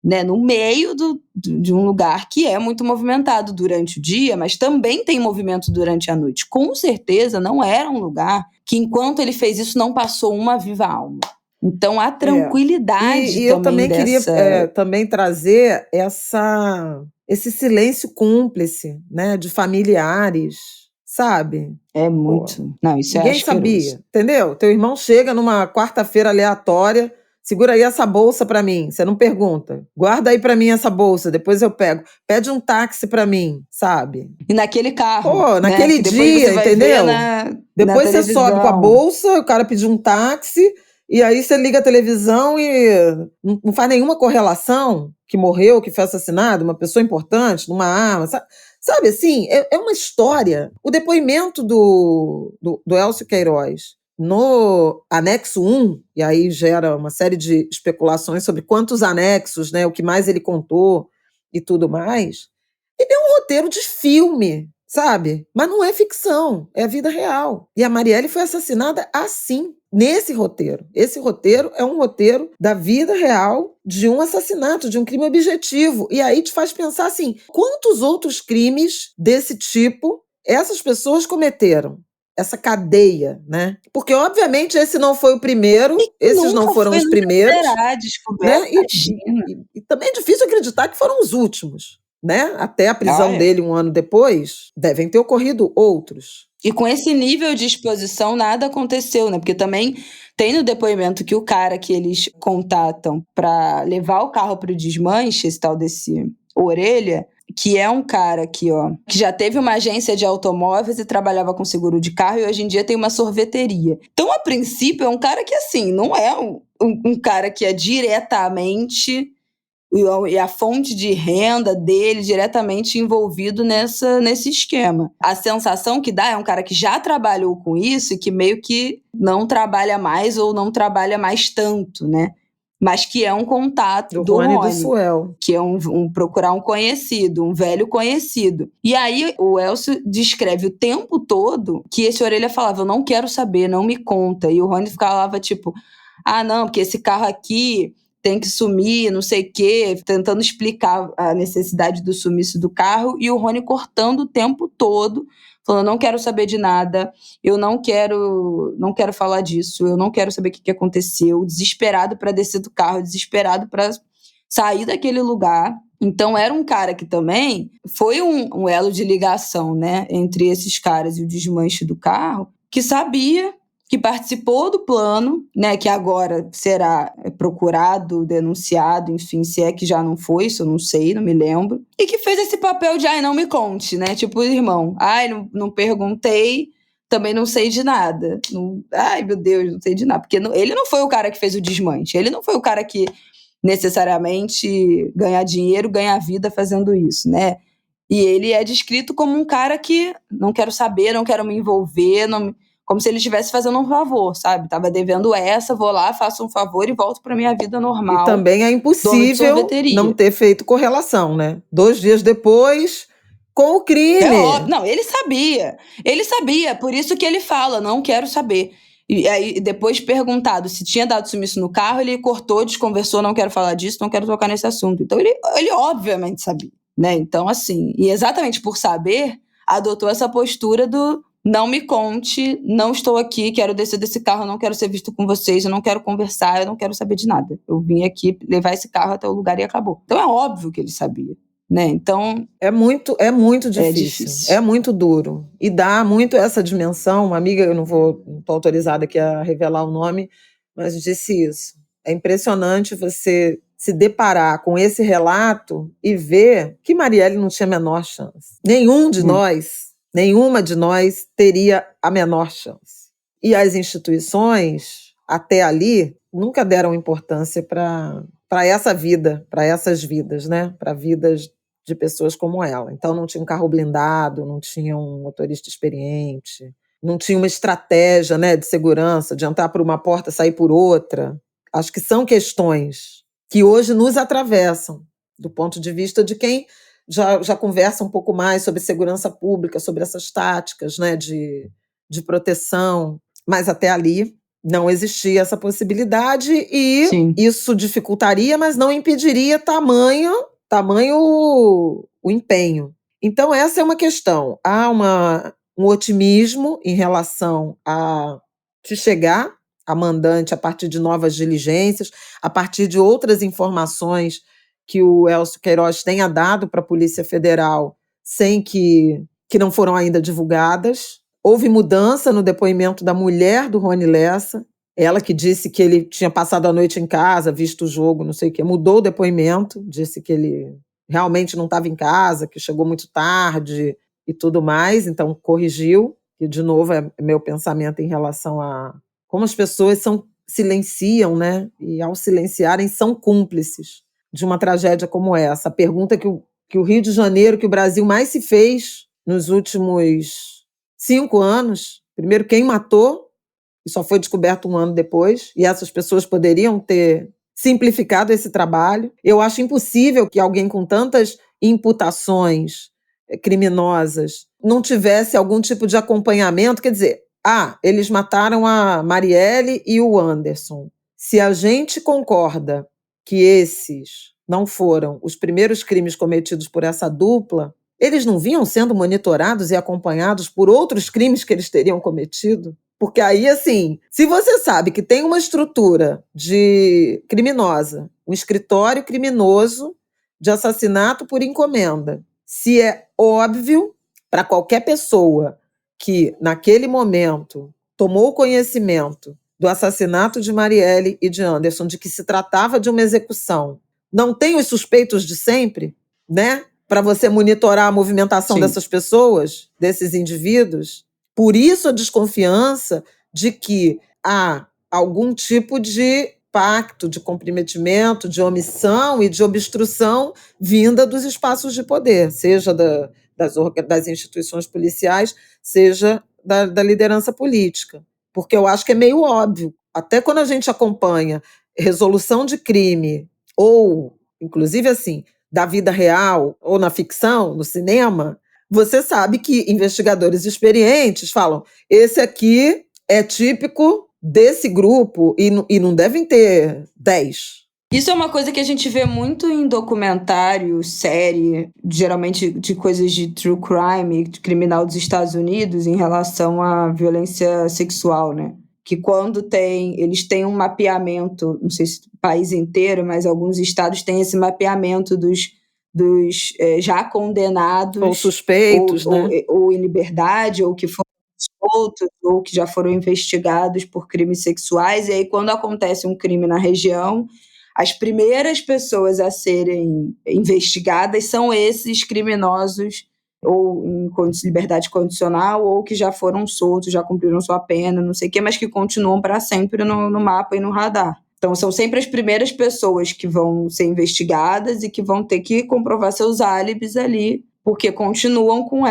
Né, no meio de um lugar que é muito movimentado durante o dia, mas também tem movimento durante a noite. Com certeza não era um lugar que, enquanto ele fez isso, não passou uma viva alma. Então, a tranquilidade E eu também queria também trazer esse silêncio cúmplice, né, de familiares, sabe? É muito... Não, isso ninguém é asqueroso. sabia, entendeu? Teu irmão chega numa quarta-feira aleatória, segura aí essa bolsa pra mim. Você não pergunta. Guarda aí pra mim essa bolsa, depois eu pego. Pede um táxi pra mim, sabe? E naquele carro. Pô, naquele dia, entendeu? Depois você sobe com a bolsa, o cara pediu um táxi, e aí você liga a televisão e não faz nenhuma correlação que morreu, que foi assassinado, uma pessoa importante, numa arma, sabe assim? É uma história. O depoimento do Elcio Queiroz no anexo 1, e aí gera uma série de especulações sobre quantos anexos, né, o que mais ele contou e tudo mais, ele é um roteiro de filme, sabe? Mas não é ficção, é a vida real. E a Marielle foi assassinada assim, nesse roteiro. Esse roteiro é um roteiro da vida real de um assassinato, de um crime objetivo. E aí te faz pensar assim, quantos outros crimes desse tipo essas pessoas cometeram? Essa cadeia, né? Porque, obviamente, esse não foi o primeiro, esses não foram os primeiros. Né? E também é difícil acreditar que foram os últimos, né? Até a prisão dele um ano depois, devem ter ocorrido outros. E com esse nível de exposição, nada aconteceu, né? Porque também tem no depoimento que o cara que eles contatam para levar o carro para o desmanche, esse tal desse Orelha, que é um cara aqui, ó, que já teve uma agência de automóveis e trabalhava com seguro de carro e hoje em dia tem uma sorveteria. Então, a princípio, é um cara que, assim, não é um cara que é diretamente... e a fonte de renda dele diretamente envolvido nesse esquema. A sensação que dá é um cara que já trabalhou com isso e que meio que não trabalha mais ou não trabalha mais tanto, né? Mas que é um contato do Rony, do Suel. Que é procurar um conhecido, um velho conhecido. E aí o Elcio descreve o tempo todo que esse Orelha falava, eu não quero saber, não me conta. E o Rony falava tipo, não, porque esse carro aqui tem que sumir, não sei o quê, tentando explicar a necessidade do sumiço do carro, e o Rony cortando o tempo todo, falando, não quero saber de nada, eu não quero falar disso, eu não quero saber o que aconteceu, desesperado para descer do carro, desesperado para sair daquele lugar. Então era um cara que também foi um elo de ligação, né, entre esses caras e o desmanche do carro, que sabia, que participou do plano, né, que agora será procurado, denunciado, enfim, se é que já não foi, isso eu não sei, não me lembro, e que fez esse papel de, não me conte, né, tipo, irmão, não perguntei, também não sei de nada, meu Deus, não sei de nada, porque ele não foi o cara que fez o desmanche, ele não foi o cara que necessariamente ganhar dinheiro, ganhar vida fazendo isso, né, e ele é descrito como um cara que não quero saber, não quero me envolver, como se ele estivesse fazendo um favor, sabe? Tava devendo vou lá, faço um favor e volto pra minha vida normal. E também é impossível não ter feito correlação, né? 2 dias depois, com o crime. Não, ele sabia, por isso que ele fala, não quero saber. E aí, depois perguntado se tinha dado sumiço no carro, ele cortou, desconversou, não quero falar disso, não quero tocar nesse assunto. Então, ele obviamente sabia, né? Então, assim, e exatamente por saber, adotou essa postura não me conte, não estou aqui, quero descer desse carro, não quero ser visto com vocês, eu não quero conversar, eu não quero saber de nada. Eu vim aqui levar esse carro até o lugar e acabou. Então é óbvio que ele sabia, né? Então é muito difícil. É muito duro. E dá muito essa dimensão. Uma amiga, eu não estou autorizada aqui a revelar o nome, mas disse isso. É impressionante você se deparar com esse relato e ver que Marielle não tinha a menor chance. Nenhuma de nós teria a menor chance. E as instituições, até ali, nunca deram importância para essa vida, para essas vidas, né? Para vidas de pessoas como ela. Então não tinha um carro blindado, não tinha um motorista experiente, não tinha uma estratégia, né, de segurança, de entrar por uma porta, sair por outra. Acho que são questões que hoje nos atravessam, do ponto de vista de quem já conversa um pouco mais sobre segurança pública, sobre essas táticas, né, de proteção, mas até ali não existia essa possibilidade e Sim. Isso dificultaria, mas não impediria tamanho o empenho. Então essa é uma questão. Há um otimismo em relação a se chegar a mandante a partir de novas diligências, a partir de outras informações que o Elcio Queiroz tenha dado para a Polícia Federal sem que não foram ainda divulgadas. Houve mudança no depoimento da mulher do Rony Lessa, ela que disse que ele tinha passado a noite em casa, visto o jogo, não sei o quê, mudou o depoimento, disse que ele realmente não estava em casa, que chegou muito tarde e tudo mais, então corrigiu, e de novo é meu pensamento em relação a como as pessoas silenciam, né? E ao silenciarem são cúmplices de uma tragédia como essa. A pergunta que o Rio de Janeiro, que o Brasil mais se fez nos últimos 5 anos, primeiro, quem matou, e só foi descoberto 1 ano depois, e essas pessoas poderiam ter simplificado esse trabalho. Eu acho impossível que alguém com tantas imputações criminosas não tivesse algum tipo de acompanhamento, quer dizer, eles mataram a Marielle e o Anderson. Se a gente concorda que esses não foram os primeiros crimes cometidos por essa dupla, eles não vinham sendo monitorados e acompanhados por outros crimes que eles teriam cometido? Porque aí, assim, se você sabe que tem uma estrutura criminosa, um escritório criminoso de assassinato por encomenda, se é óbvio para qualquer pessoa que, naquele momento, tomou conhecimento do assassinato de Marielle e de Anderson, de que se tratava de uma execução, não tem os suspeitos de sempre, né? Para você monitorar a movimentação dessas pessoas, desses indivíduos. Por isso a desconfiança de que há algum tipo de pacto, de comprometimento, de omissão e de obstrução vinda dos espaços de poder, seja das instituições policiais, seja da liderança política. Porque eu acho que é meio óbvio. Até quando a gente acompanha resolução de crime, ou, inclusive assim, da vida real, ou na ficção, no cinema, você sabe que investigadores experientes falam: esse aqui é típico desse grupo e não devem ter 10. Isso é uma coisa que a gente vê muito em documentário, série, geralmente de coisas de true crime, de criminal dos Estados Unidos, em relação à violência sexual, né? Que quando eles têm um mapeamento, não sei se o país inteiro, mas alguns estados têm esse mapeamento dos já condenados. Ou suspeitos, né? Ou em liberdade, ou que foram soltos, ou que já foram investigados por crimes sexuais. E aí, quando acontece um crime na região, as primeiras pessoas a serem investigadas são esses criminosos ou em liberdade condicional ou que já foram soltos, já cumpriram sua pena, não sei o quê, mas que continuam para sempre no mapa e no radar. Então, são sempre as primeiras pessoas que vão ser investigadas e que vão ter que comprovar seus álibis ali, porque continuam com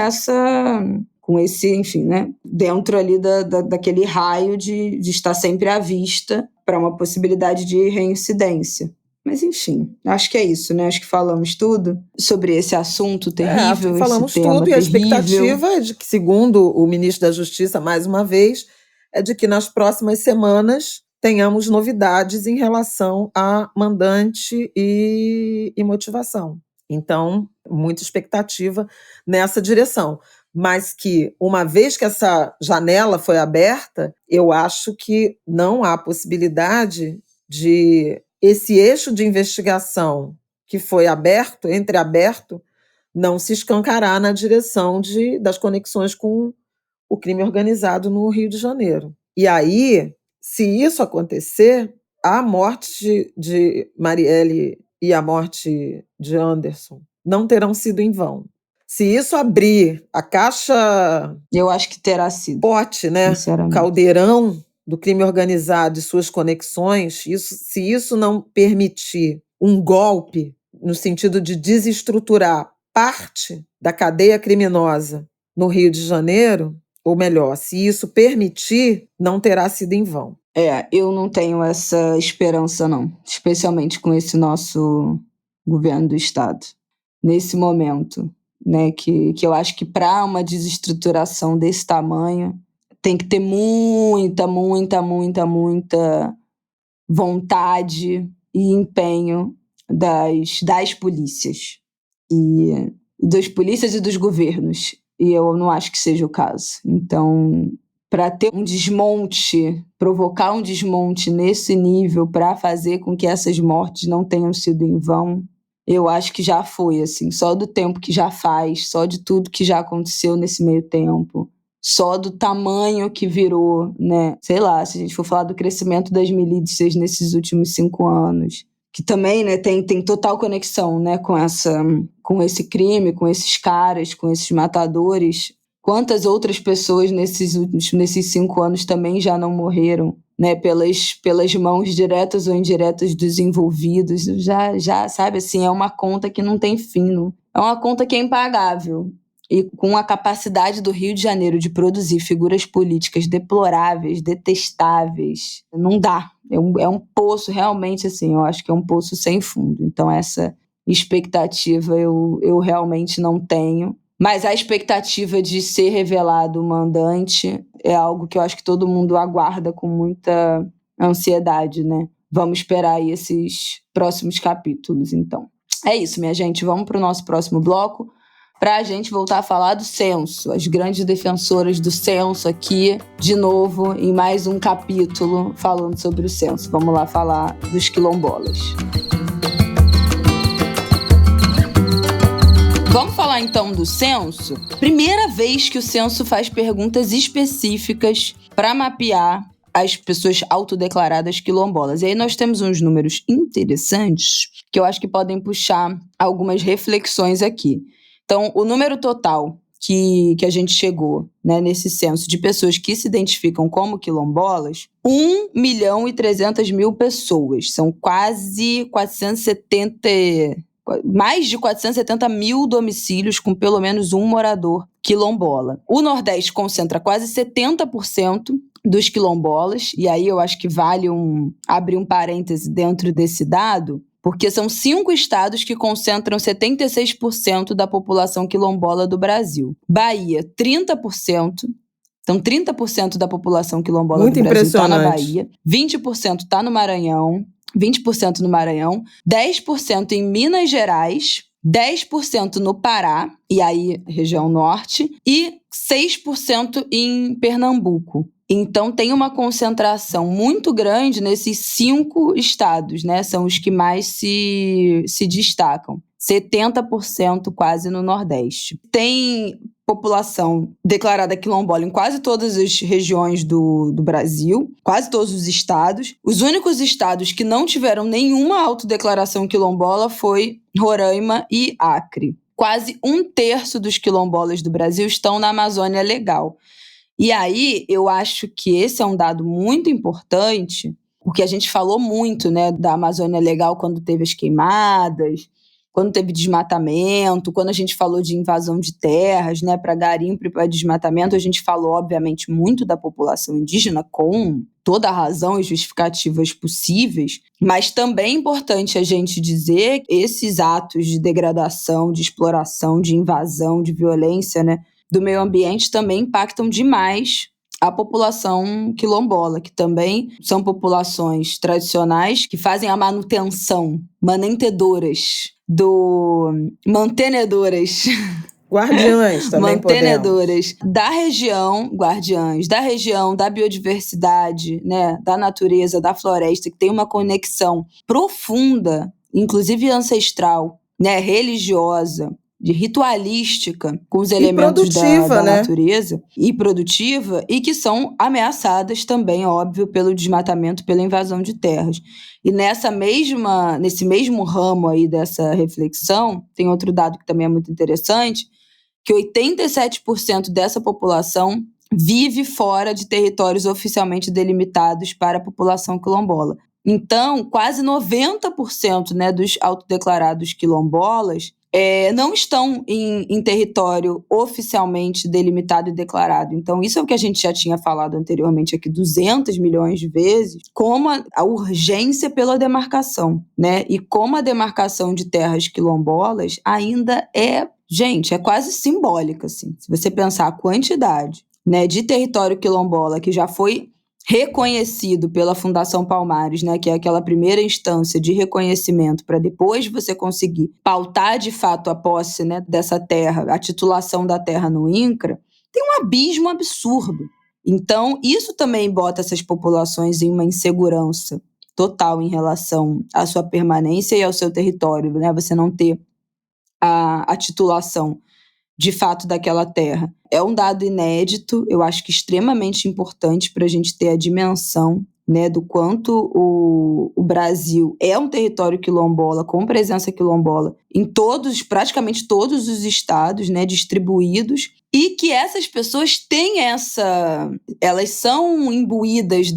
esse, enfim, né, dentro ali daquele raio de estar sempre à vista para uma possibilidade de reincidência. Mas, enfim, acho que é isso, né? Acho que falamos tudo sobre esse assunto terrível. Acho que falamos esse tema tudo, e a expectativa terrível. é de que, segundo o ministro da Justiça, mais uma vez, é de que nas próximas semanas tenhamos novidades em relação a mandante e motivação. Então, muita expectativa nessa direção. mas que, uma vez que essa janela foi aberta, eu acho que não há possibilidade de esse eixo de investigação que foi entreaberto, não se escancarar na direção das conexões com o crime organizado no Rio de Janeiro. E aí, se isso acontecer, a morte de Marielle e a morte de Anderson não terão sido em vão. Se isso abrir a caixa... Eu acho que terá sido. Pote, né? Sinceramente. Caldeirão do crime organizado e suas conexões, se isso não permitir um golpe no sentido de desestruturar parte da cadeia criminosa no Rio de Janeiro, ou melhor, se isso permitir, não terá sido em vão. Eu não tenho essa esperança, não. Especialmente com esse nosso governo do Estado. Nesse momento, né, que eu acho que para uma desestruturação desse tamanho, tem que ter muita vontade e empenho das polícias. E das polícias e dos governos. E eu não acho que seja o caso. Então, para ter um desmonte, provocar um desmonte nesse nível para fazer com que essas mortes não tenham sido em vão, eu acho que já foi, assim, só do tempo que já faz, só de tudo que já aconteceu nesse meio tempo, só do tamanho que virou, né? Sei lá, se a gente for falar do crescimento das milícias nesses últimos 5 anos, que também, né, tem total conexão, né, com esse crime, com esses caras, com esses matadores. Quantas outras pessoas nesses 5 anos também já não morreram, né, pelas mãos diretas ou indiretas dos envolvidos? Já, sabe, assim, é uma conta que não tem fim, não. É uma conta que é impagável. E com a capacidade do Rio de Janeiro de produzir figuras políticas deploráveis, detestáveis, não dá. É um poço, realmente, assim, eu acho que é um poço sem fundo. Então, essa expectativa eu realmente não tenho. Mas a expectativa de ser revelado o mandante é algo que eu acho que todo mundo aguarda com muita ansiedade, né? Vamos esperar aí esses próximos capítulos, então. É isso, minha gente. Vamos para o nosso próximo bloco, para a gente voltar a falar do censo. As grandes defensoras do censo aqui, de novo, em mais um capítulo falando sobre o censo. Vamos lá falar dos quilombolas. Vamos falar então do censo? Primeira vez que o censo faz perguntas específicas para mapear as pessoas autodeclaradas quilombolas. E aí nós temos uns números interessantes que eu acho que podem puxar algumas reflexões aqui. Então, o número total que a gente chegou, né, nesse censo de pessoas que se identificam como quilombolas, 1.300.000 pessoas. São mais de 470 mil domicílios com pelo menos um morador quilombola. O Nordeste concentra quase 70% dos quilombolas, e aí eu acho que vale abrir um parêntese dentro desse dado, porque são 5 estados que concentram 76% da população quilombola do Brasil. Bahia, 30%. Então, 30% da população quilombola do Brasil está na Bahia. 20% está no Maranhão. 20% no Maranhão. 10% em Minas Gerais. 10% no Pará, e aí região norte. E 6% em Pernambuco. Então, tem uma concentração muito grande nesses 5 estados, né? São os que mais se destacam. 70% quase no Nordeste. Tem população declarada quilombola em quase todas as regiões do Brasil, quase todos os estados. Os únicos estados que não tiveram nenhuma autodeclaração quilombola foi Roraima e Acre. Quase 1/3 dos quilombolas do Brasil estão na Amazônia Legal. E aí, eu acho que esse é um dado muito importante, porque a gente falou muito, né, da Amazônia Legal quando teve as queimadas, quando teve desmatamento, quando a gente falou de invasão de terras, né, para garimpo e para desmatamento, a gente falou, obviamente, muito da população indígena, com toda a razão e justificativas possíveis, mas também é importante a gente dizer que esses atos de degradação, de exploração, de invasão, de violência, né, do meio ambiente também impactam demais a população quilombola, que também são populações tradicionais que fazem a manutenção, mantenedoras Guardiãs também mantenedoras da região, guardiãs da região, da biodiversidade, né, da natureza, da floresta, que tem uma conexão profunda, inclusive ancestral, né, religiosa, de ritualística com os elementos da natureza, e produtiva, e que são ameaçadas também, óbvio, pelo desmatamento, pela invasão de terras. E nesse mesmo ramo aí dessa reflexão, tem outro dado que também é muito interessante, que 87% dessa população vive fora de territórios oficialmente delimitados para a população quilombola. Então, quase 90%, né, dos autodeclarados quilombolas não estão em território oficialmente delimitado e declarado. Então, isso é o que a gente já tinha falado anteriormente aqui 200 milhões de vezes, como a urgência pela demarcação, né? E como a demarcação de terras quilombolas ainda é, gente, é quase simbólica, assim. Se você pensar a quantidade, né, de território quilombola que já foi reconhecido pela Fundação Palmares, né, que é aquela primeira instância de reconhecimento para depois você conseguir pautar de fato a posse, né, dessa terra, a titulação da terra no INCRA, tem um abismo absurdo. Então, isso também bota essas populações em uma insegurança total em relação à sua permanência e ao seu território, né, você não ter a titulação de fato daquela terra. É um dado inédito, eu acho que extremamente importante para a gente ter a dimensão, né, do quanto o Brasil é um território quilombola, com presença quilombola em praticamente todos os estados, né, distribuídos, e que essas pessoas têm elas são imbuídas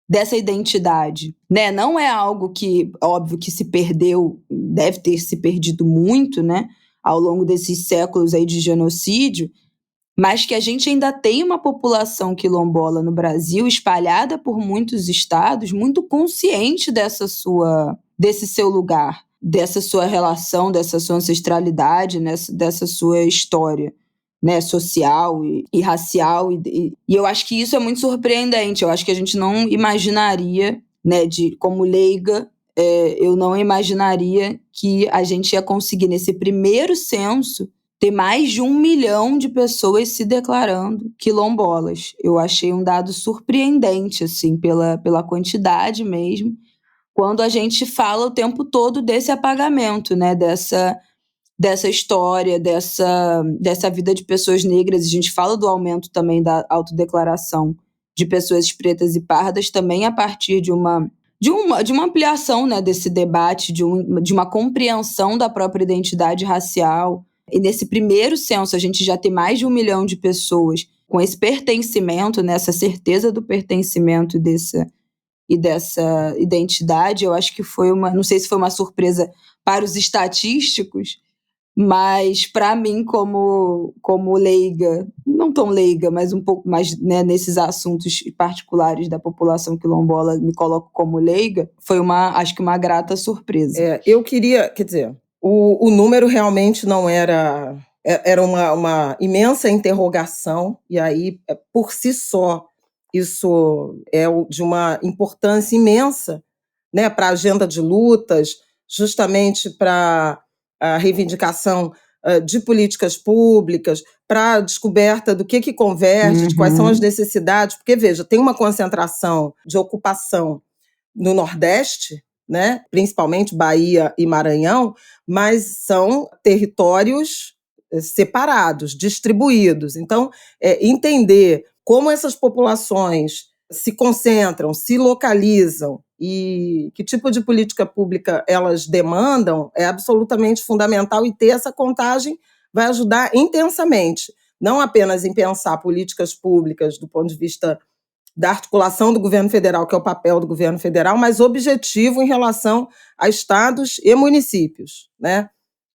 dessa identidade, né? Não é algo que, óbvio, que se perdeu, deve ter se perdido muito, né, ao longo desses séculos aí de genocídio, mas que a gente ainda tem uma população quilombola no Brasil, espalhada por muitos estados, muito consciente desse seu lugar, dessa sua relação, dessa sua ancestralidade, dessa sua história, né, social e racial. E eu acho que isso é muito surpreendente. Eu acho que a gente não imaginaria, né, como leiga, eu não imaginaria que a gente ia conseguir, nesse primeiro censo, ter mais de 1 milhão de pessoas se declarando quilombolas. Eu achei um dado surpreendente, assim, pela quantidade mesmo, quando a gente fala o tempo todo desse apagamento, né, dessa história, dessa vida de pessoas negras. A gente fala do aumento também da autodeclaração de pessoas pretas e pardas, também a partir de uma ampliação, né, desse debate, de uma compreensão da própria identidade racial. E nesse primeiro censo, a gente já tem mais de 1 milhão de pessoas com esse pertencimento, né, essa certeza do pertencimento e dessa identidade. Eu acho que não sei se foi uma surpresa para os estatísticos, mas para mim, como leiga, não tão leiga, mas um pouco mais, né, nesses assuntos particulares da população quilombola, me coloco como leiga, foi acho que uma grata surpresa. Eu queria, quer dizer, o número realmente não era uma imensa interrogação, e aí, por si só, isso é de uma importância imensa, né, para a agenda de lutas, justamente para a reivindicação de políticas públicas, para a descoberta do que converge, de quais são as necessidades, porque, veja, tem uma concentração de ocupação no Nordeste, né, principalmente Bahia e Maranhão, mas são territórios separados, distribuídos. Então, entender como essas populações se concentram, se localizam e que tipo de política pública elas demandam é absolutamente fundamental, e ter essa contagem vai ajudar intensamente, não apenas em pensar políticas públicas do ponto de vista da articulação do governo federal, que é o papel do governo federal, mas objetivo em relação a estados e municípios, né?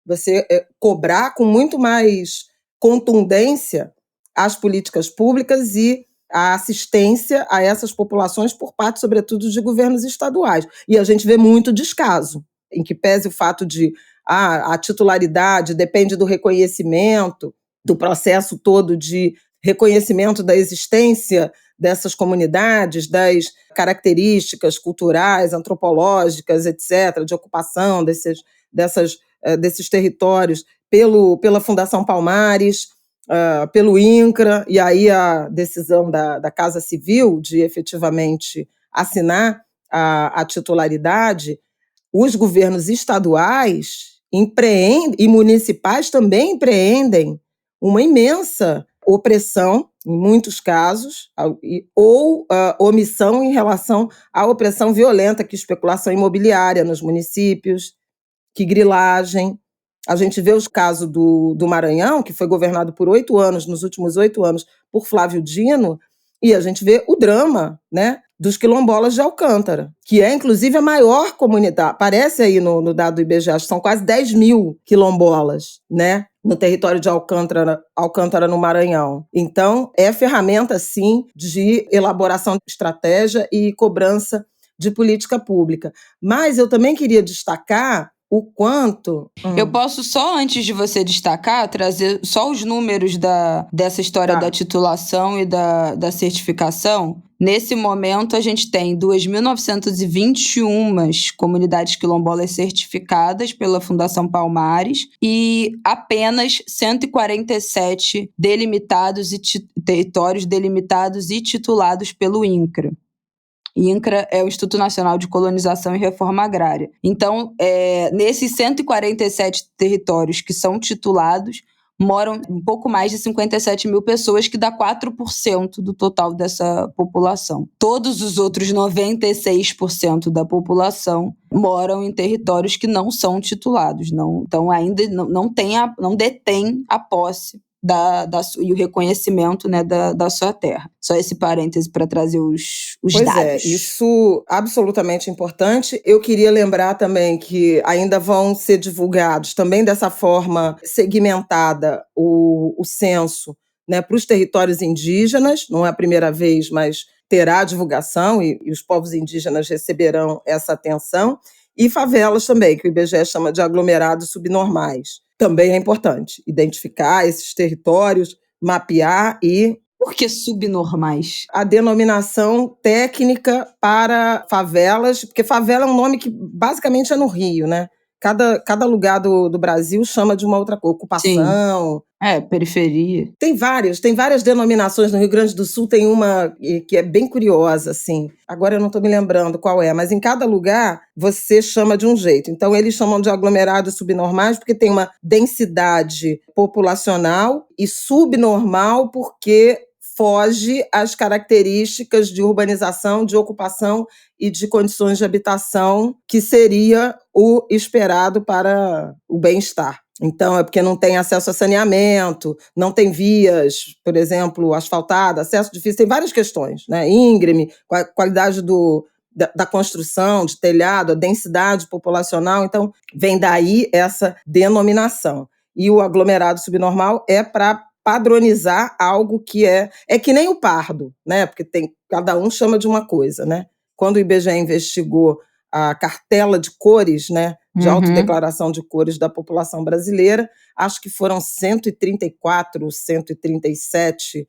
Você cobrar com muito mais contundência as políticas públicas e a assistência a essas populações por parte, sobretudo, de governos estaduais. E a gente vê muito descaso, em que pese o fato de a titularidade depende do reconhecimento, do processo todo de reconhecimento da existência dessas comunidades, das características culturais, antropológicas, etc., de ocupação desses territórios pela Fundação Palmares, pelo INCRA, e aí a decisão da Casa Civil de efetivamente assinar a titularidade, os governos estaduais e municipais também empreendem uma imensa opressão, em muitos casos, ou omissão em relação à opressão violenta, que especulação imobiliária nos municípios, que grilagem. A gente vê os casos do Maranhão, que foi governado por 8 anos, nos últimos 8 anos, por Flávio Dino, e a gente vê o drama, né, dos quilombolas de Alcântara, que é, inclusive, a maior comunidade. Aparece aí no dado do IBGE, são quase 10 mil quilombolas, né, no território de Alcântara, no Maranhão. Então, é ferramenta, sim, de elaboração de estratégia e cobrança de política pública. Mas eu também queria destacar o quanto... Eu posso só, antes de você destacar, trazer só os números dessa história da titulação e da certificação. Nesse momento, a gente tem 2.921 comunidades quilombolas certificadas pela Fundação Palmares e apenas 147 territórios delimitados e titulados pelo INCRA. INCRA é o Instituto Nacional de Colonização e Reforma Agrária. Então, nesses 147 territórios que são titulados, moram um pouco mais de 57 mil pessoas, que dá 4% do total dessa população. Todos os outros 96% da população moram em territórios que não são titulados, então ainda não detém a posse e o reconhecimento, né, da sua terra. Só esse parêntese para trazer os dados. Pois é, isso absolutamente importante. Eu queria lembrar também que ainda vão ser divulgados, também dessa forma segmentada, o censo, né, para os territórios indígenas. Não é a primeira vez, mas terá divulgação e os povos indígenas receberão essa atenção. E favelas também, que o IBGE chama de aglomerados subnormais. Também é importante identificar esses territórios, mapear e... Por que subnormais? A denominação técnica para favelas, porque favela é um nome que basicamente é no Rio, né? Cada lugar do Brasil chama de uma outra coisa, ocupação. Sim. Periferia. Tem várias denominações. No Rio Grande do Sul tem uma que é bem curiosa, assim. Agora eu não estou me lembrando qual é, mas em cada lugar você chama de um jeito. Então eles chamam de aglomerados subnormais porque tem uma densidade populacional, e subnormal porque foge às características de urbanização, de ocupação e de condições de habitação que seria o esperado para o bem-estar. Então, é porque não tem acesso a saneamento, não tem vias, por exemplo, asfaltadas, acesso difícil, tem várias questões, né? Íngreme, qualidade da construção, de telhado, a densidade populacional. Então, vem daí essa denominação. E o aglomerado subnormal é para padronizar algo que é que nem o pardo, né? Porque cada um chama de uma coisa, né? Quando o IBGE investigou a cartela de cores, né, de autodeclaração de cores da população brasileira, acho que foram 134, 137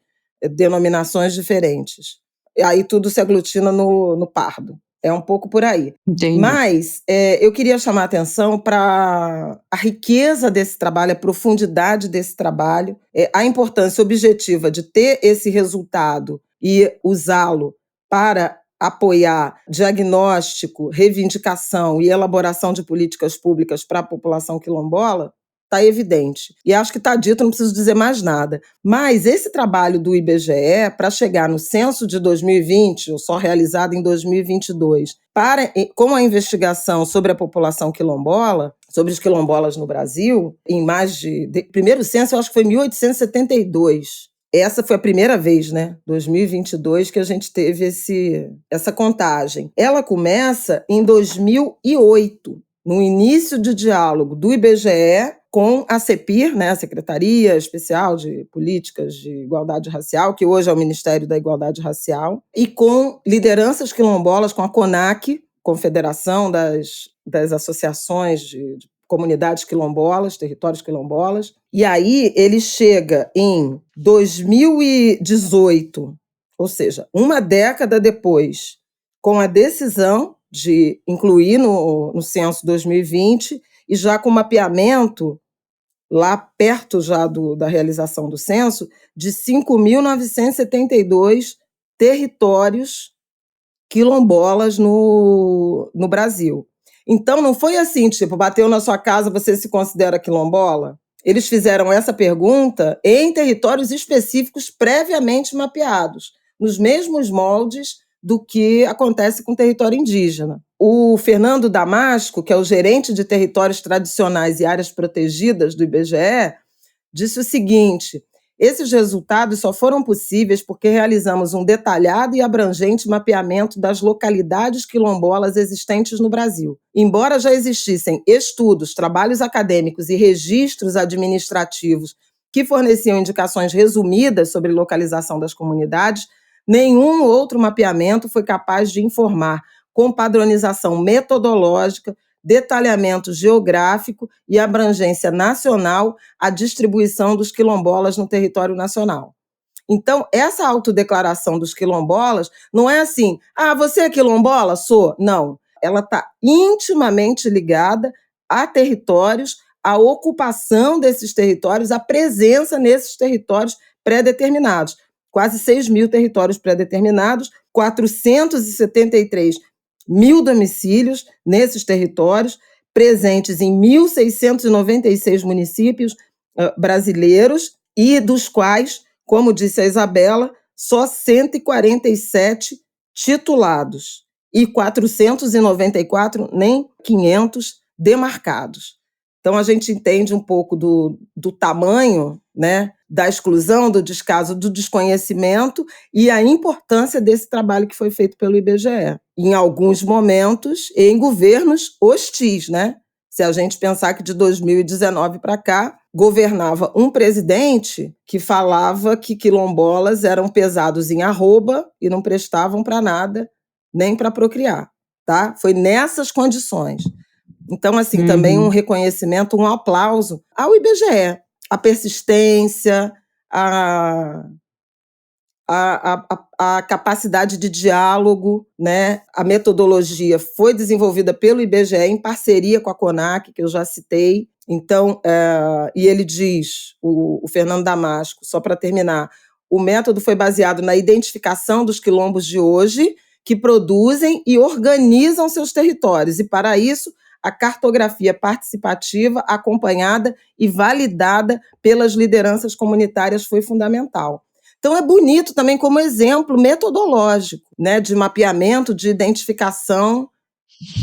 denominações diferentes. E aí tudo se aglutina no pardo. É um pouco por aí. Entendi. Mas eu queria chamar a atenção para a riqueza desse trabalho, a profundidade desse trabalho, a importância objetiva de ter esse resultado e usá-lo para apoiar diagnóstico, reivindicação e elaboração de políticas públicas para a população quilombola, está evidente. E acho que está dito, não preciso dizer mais nada. Mas esse trabalho do IBGE, para chegar no censo de 2020, ou só realizado em 2022, com a investigação sobre a população quilombola, sobre os quilombolas no Brasil, em primeiro censo, eu acho que foi em 1872. Essa foi a primeira vez, né, 2022, que a gente teve essa contagem. Ela começa em 2008, no início de diálogo do IBGE com a CEPIR, né, a Secretaria Especial de Políticas de Igualdade Racial, que hoje é o Ministério da Igualdade Racial, e com lideranças quilombolas, com a CONAC, Confederação das Associações de Comunidades Quilombolas, Territórios Quilombolas. E aí ele chega em 2018, ou seja, uma década depois, com a decisão de incluir no censo 2020 e já com mapeamento lá perto já da realização do censo, de 5.972 territórios quilombolas no Brasil. Então, não foi assim, tipo, bateu na sua casa, você se considera quilombola? Eles fizeram essa pergunta em territórios específicos previamente mapeados, nos mesmos moldes do que acontece com o território indígena. O Fernando Damasco, que é o gerente de territórios tradicionais e áreas protegidas do IBGE, disse o seguinte: esses resultados só foram possíveis porque realizamos um detalhado e abrangente mapeamento das localidades quilombolas existentes no Brasil. Embora já existissem estudos, trabalhos acadêmicos e registros administrativos que forneciam indicações resumidas sobre localização das comunidades, nenhum outro mapeamento foi capaz de informar com padronização metodológica, detalhamento geográfico e abrangência nacional a distribuição dos quilombolas no território nacional. Então, essa autodeclaração dos quilombolas não é assim, você é quilombola? Sou. Não. Ela está intimamente ligada a territórios, à ocupação desses territórios, à presença nesses territórios pré-determinados. Quase 6.000 territórios pré-determinados, 473 mil domicílios nesses territórios, presentes em 1.696 municípios brasileiros, e dos quais, como disse a Isabela, só 147 titulados e 494, nem 500, demarcados. Então, a gente entende um pouco do tamanho, né, da exclusão, do descaso, do desconhecimento e a importância desse trabalho que foi feito pelo IBGE. Em alguns momentos, em governos hostis, né? Se a gente pensar que de 2019 para cá, governava um presidente que falava que quilombolas eram pesados em arroba e não prestavam para nada, nem para procriar, tá? Foi nessas condições. Então, assim, também um reconhecimento, um aplauso ao IBGE. A persistência, a capacidade de diálogo, né? A metodologia foi desenvolvida pelo IBGE em parceria com a CONAC, que eu já citei. Então, e ele diz, o Fernando Damasco, só para terminar, o método foi baseado na identificação dos quilombos de hoje, que produzem e organizam seus territórios, e para isso a cartografia participativa, acompanhada e validada pelas lideranças comunitárias, foi fundamental. Então, é bonito também como exemplo metodológico, né, de mapeamento, de identificação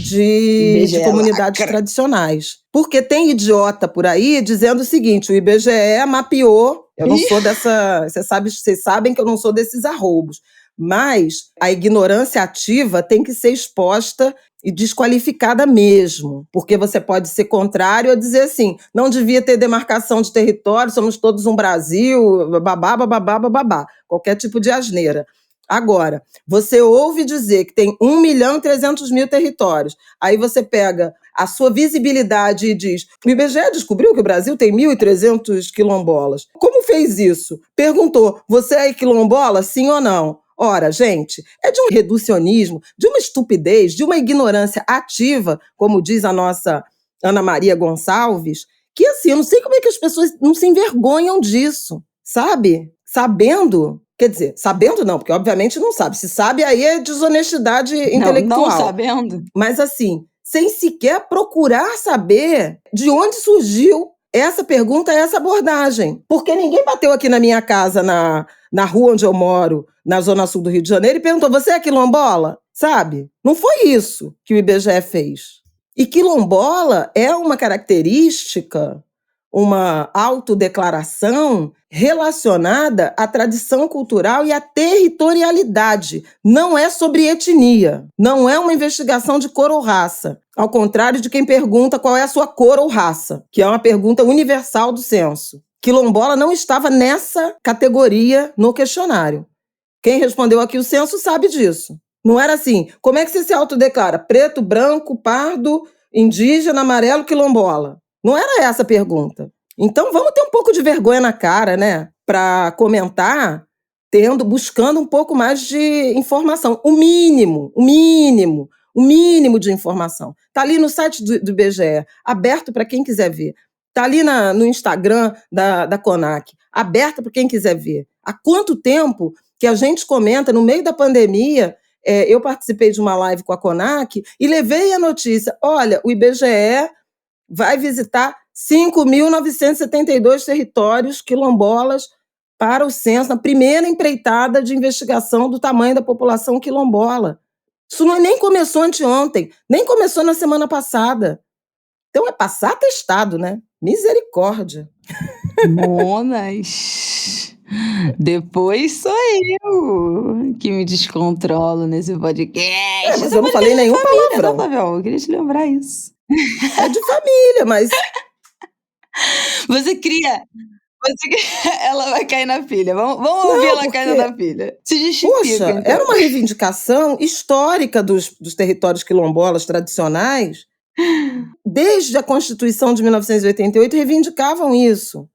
de comunidades tradicionais. Porque tem idiota por aí dizendo o seguinte: o IBGE mapeou, eu não sou dessa... Vocês sabem que eu não sou desses arroubos, mas a ignorância ativa tem que ser exposta e desqualificada mesmo, porque você pode ser contrário a dizer assim, não devia ter demarcação de território, somos todos um Brasil, babá, babá, babá, qualquer tipo de asneira. Agora, você ouve dizer que tem 1.300.000 territórios, aí você pega a sua visibilidade e diz, o IBGE descobriu que o Brasil tem 1.300 quilombolas. Como fez isso? Perguntou, você é quilombola, sim ou não? Ora, gente, é de um reducionismo, de uma estupidez, de uma ignorância ativa, como diz a nossa Ana Maria Gonçalves, que assim, eu não sei como é que as pessoas não se envergonham disso, sabe? Sabendo, quer dizer, sabendo não, porque obviamente não sabe. Se sabe, aí é desonestidade intelectual. Não sabendo. Mas assim, sem sequer procurar saber de onde surgiu essa pergunta, essa abordagem. Porque ninguém bateu aqui na minha casa, na rua onde eu moro, na Zona Sul do Rio de Janeiro, e perguntou, você é quilombola? Sabe? Não foi isso que o IBGE fez. E quilombola é uma característica, uma autodeclaração relacionada à tradição cultural e à territorialidade. Não é sobre etnia, não é uma investigação de cor ou raça. Ao contrário de quem pergunta qual é a sua cor ou raça, que é uma pergunta universal do censo. Quilombola não estava nessa categoria no questionário. Quem respondeu aqui o censo sabe disso. Não era assim, como é que você se autodeclara? Preto, branco, pardo, indígena, amarelo, quilombola. Não era essa a pergunta. Então vamos ter um pouco de vergonha na cara, né? Para comentar, buscando um pouco mais de informação. O mínimo de informação. Está ali no site do IBGE, aberto para quem quiser ver. Está ali no Instagram da CONAC, aberta para quem quiser ver. Há quanto tempo que a gente comenta, no meio da pandemia, eu participei de uma live com a CONAC e levei a notícia, olha, o IBGE vai visitar 5.972 territórios quilombolas para o censo, na primeira empreitada de investigação do tamanho da população quilombola. Isso nem começou anteontem, nem começou na semana passada. Então é passar atestado, né? Misericórdia. Monas, depois sou eu que me descontrolo nesse podcast. Mas eu não falei nenhum palavrão. Não, eu queria te lembrar isso. É de família, mas... Você cria... Ela vai cair na pilha. Vamos ouvir ela caindo na pilha. Se justifica, poxa, então. Era uma reivindicação histórica dos territórios quilombolas tradicionais. Desde a Constituição de 1988, reivindicavam isso.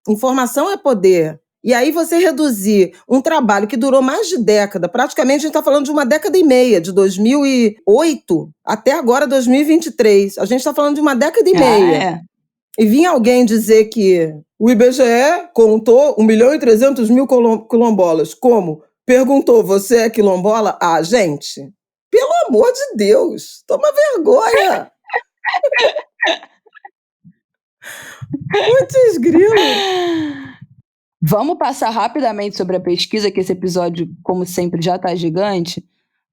Informação é poder. E aí você reduzir um trabalho que durou mais de década, praticamente a gente está falando de uma década e meia, de 2008 até agora 2023. A gente está falando de uma década e meia. E vinha alguém dizer que o IBGE contou 1.300.000 quilombolas. Como? Perguntou, você é quilombola? Ah, gente, pelo amor de Deus, toma vergonha. Putz, grilo. Vamos passar rapidamente sobre a pesquisa, que esse episódio, como sempre, já está gigante,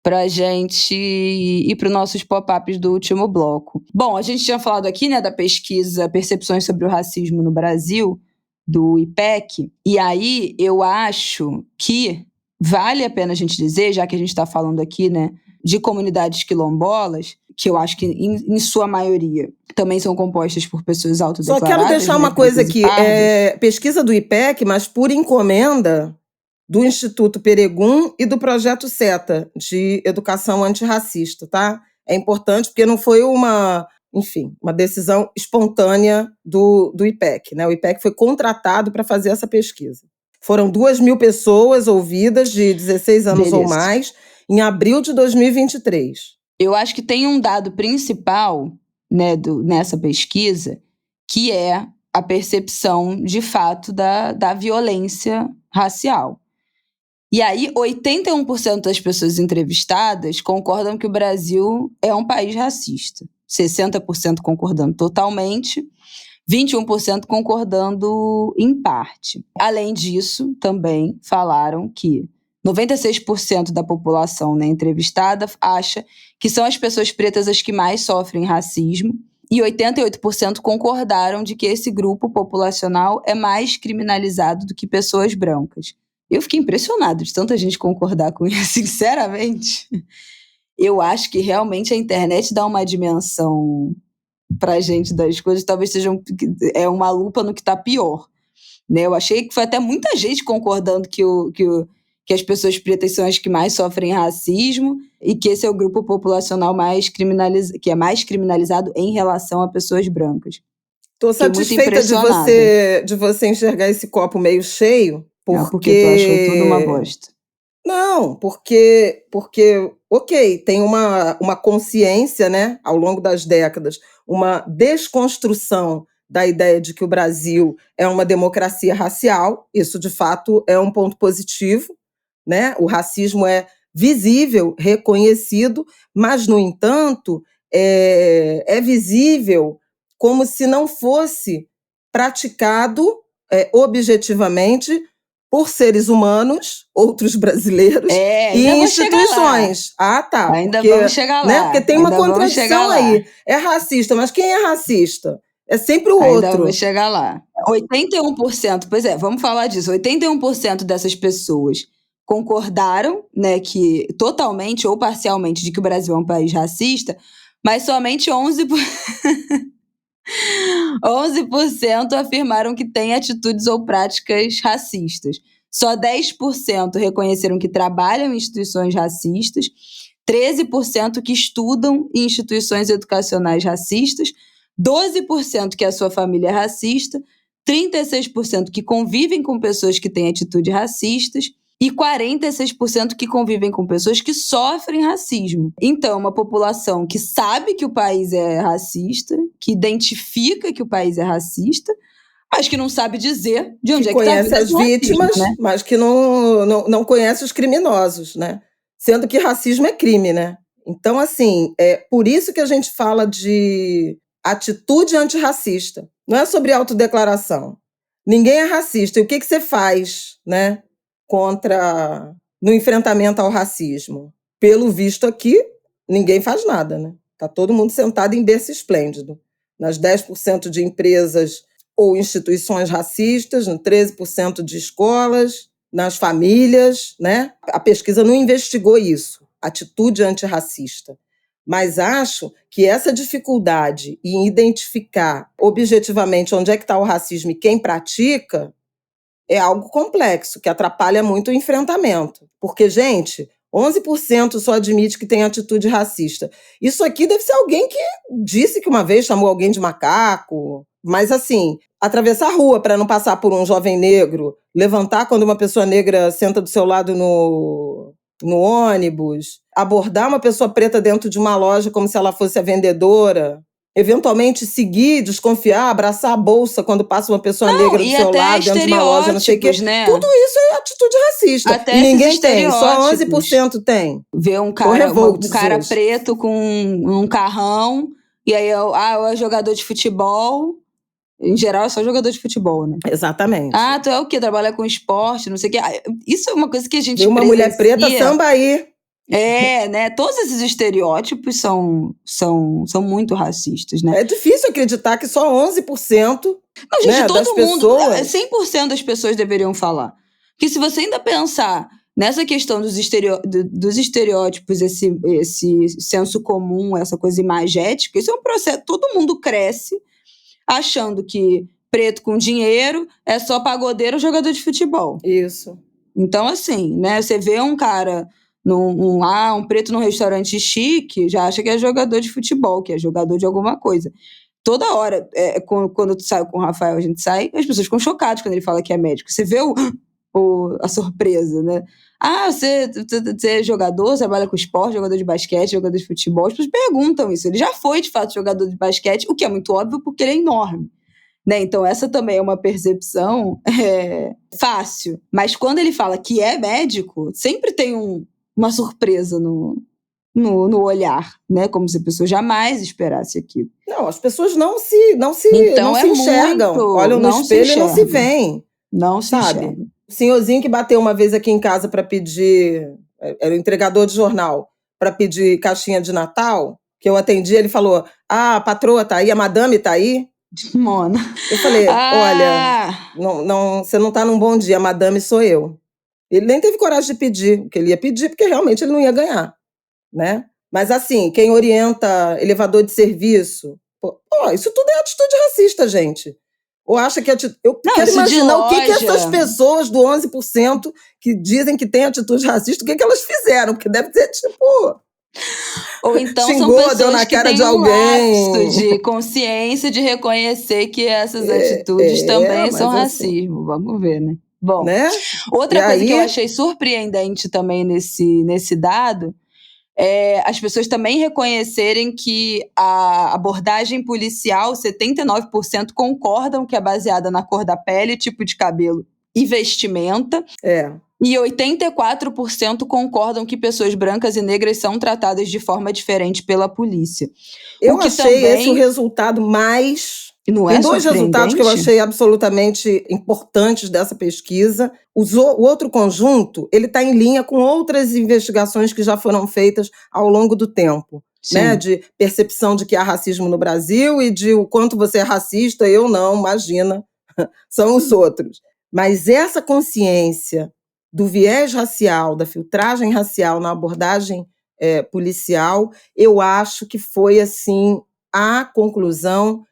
para a gente ir para os nossos pop-ups do último bloco. Bom, a gente tinha falado aqui, né, da pesquisa Percepções sobre o Racismo no Brasil, do IPEC, e aí eu acho que vale a pena a gente dizer, já que a gente está falando aqui, né, de comunidades quilombolas, que eu acho que, em sua maioria, também são compostas por pessoas autodeclaradas. Só quero deixar uma coisa aqui, pesquisa do IPEC, mas por encomenda do Instituto Peregum e do Projeto SETA, de Educação Antirracista, tá? É importante porque não foi uma decisão espontânea do IPEC, né? O IPEC foi contratado para fazer essa pesquisa. Foram 2.000 pessoas ouvidas de 16 anos ou mais em abril de 2023. Eu acho que tem um dado principal, né, nessa pesquisa, que é a percepção, de fato, da violência racial. E aí, 81% das pessoas entrevistadas concordam que o Brasil é um país racista. 60% concordando totalmente, 21% concordando em parte. Além disso, também falaram que 96% da população, né, entrevistada acha que são as pessoas pretas as que mais sofrem racismo, e 88% concordaram de que esse grupo populacional é mais criminalizado do que pessoas brancas. Eu fiquei impressionado de tanta gente concordar com isso, sinceramente. Eu acho que realmente a internet dá uma dimensão pra gente das coisas, talvez seja uma lupa no que tá pior. Né? Eu achei que foi até muita gente concordando que as pessoas pretas são as que mais sofrem racismo e que esse é o grupo populacional que é mais criminalizado em relação a pessoas brancas. Tô satisfeita de você enxergar esse copo meio cheio, porque tu achou tudo uma bosta. Não, porque ok, tem uma consciência, né, ao longo das décadas, uma desconstrução da ideia de que o Brasil é uma democracia racial. Isso, de fato, é um ponto positivo, né? O racismo é visível, reconhecido, mas, no entanto, é visível como se não fosse praticado objetivamente por seres humanos, outros brasileiros e instituições. Tá. Vamos chegar lá. Né? Porque tem uma contradição aí. É racista, mas quem é racista? É sempre o outro. Ainda vamos chegar lá. 81%, pois é, vamos falar disso. 81% dessas pessoas concordaram, né, que totalmente ou parcialmente de que o Brasil é um país racista, mas somente 11% afirmaram que tem atitudes ou práticas racistas. Só 10% reconheceram que trabalham em instituições racistas, 13% que estudam em instituições educacionais racistas, 12% que a sua família é racista, 36% que convivem com pessoas que têm atitudes racistas e 46% que convivem com pessoas que sofrem racismo. Então, uma população que sabe que o país é racista, que identifica que o país é racista, mas que não sabe dizer de onde que é que está vindo conhece as vítimas, racismo, né? mas que não conhece os criminosos, né? Sendo que racismo é crime, né? Então, assim, é por isso que a gente fala de atitude antirracista. Não é sobre autodeclaração. Ninguém é racista. E o que você faz, né, no enfrentamento ao racismo? Pelo visto aqui, ninguém faz nada, né? Tá todo mundo sentado em berço esplêndido. Nas 10% de empresas ou instituições racistas, no 13% de escolas, nas famílias, né? A pesquisa não investigou isso, atitude antirracista. Mas acho que essa dificuldade em identificar objetivamente onde é que está o racismo e quem pratica é algo complexo, que atrapalha muito o enfrentamento. Porque, gente, 11% só admite que tem atitude racista. Isso aqui deve ser alguém que disse que uma vez chamou alguém de macaco. Mas, assim, atravessar a rua para não passar por um jovem negro, levantar quando uma pessoa negra senta do seu lado no ônibus, abordar uma pessoa preta dentro de uma loja como se ela fosse a vendedora, eventualmente seguir, desconfiar, abraçar a bolsa quando passa uma pessoa negra do seu lado dentro de uma loja, não sei o quê. Né? Tudo isso é atitude racista. Até e ninguém tem, só 11% tem. Ver um cara preto com um carrão, e aí é jogador de futebol. Em geral, é só jogador de futebol, né? Exatamente. Tu é o quê? Trabalha com esporte, não sei o quê. Isso é uma coisa que a gente Vê uma mulher preta, samba aí. Né? Todos esses estereótipos são muito racistas, né? É difícil acreditar que só 11% não, gente, né, todo das mundo, pessoas... 100% das pessoas deveriam falar. Porque se você ainda pensar nessa questão dos estereótipos, esse senso comum, essa coisa imagética, isso é um processo, todo mundo cresce achando que preto com dinheiro é só pagodeiro ou jogador de futebol. Isso. Então, assim, né? Você vê um cara, um preto num restaurante chique, já acha que é jogador de futebol, que é jogador de alguma coisa. Toda hora, quando tu sai com o Rafael, a gente sai, as pessoas ficam chocadas quando ele fala que é médico. Você vê a surpresa, né? Você é jogador, trabalha com esporte, jogador de basquete, jogador de futebol. As pessoas perguntam isso. Ele já foi, de fato, jogador de basquete, o que é muito óbvio porque ele é enorme. Né? Então, essa também é uma percepção fácil. Mas quando ele fala que é médico, sempre tem uma surpresa no olhar, né? Como se a pessoa jamais esperasse aquilo. Não, as pessoas não se enxergam. Olham no espelho e não se veem. Não se enxergam. O senhorzinho que bateu uma vez aqui em casa para pedir... Era o entregador de jornal. Para pedir caixinha de Natal, que eu atendi, ele falou, a patroa tá aí, a madame tá aí. Mona. Eu falei, olha, você não tá num bom dia, a madame sou eu. Ele nem teve coragem de pedir o que ele ia pedir, porque realmente ele não ia ganhar, né? Mas assim, quem orienta elevador de serviço, isso tudo é atitude racista, gente. Ou acha que eu quero imaginar o que essas pessoas do 11% que dizem que tem atitude racista, o que elas fizeram, porque deve ter tipo... Ou então xingou, são pessoas que têm um lapso de consciência de reconhecer que essas atitudes também são racismo. Assim, vamos ver, né? Bom, né? Outra coisa que eu achei surpreendente também nesse dado é as pessoas também reconhecerem que a abordagem policial, 79% concordam que é baseada na cor da pele, tipo de cabelo e vestimenta. E 84% concordam que pessoas brancas e negras são tratadas de forma diferente pela polícia. Eu achei esse o resultado mais... Tem dois resultados que eu achei absolutamente importantes dessa pesquisa. O outro conjunto, ele está em linha com outras investigações que já foram feitas ao longo do tempo. Né? De percepção de que há racismo no Brasil e de o quanto você é racista, eu não, imagina, são os outros. Mas essa consciência do viés racial, da filtragem racial na abordagem policial, eu acho que foi assim a conclusão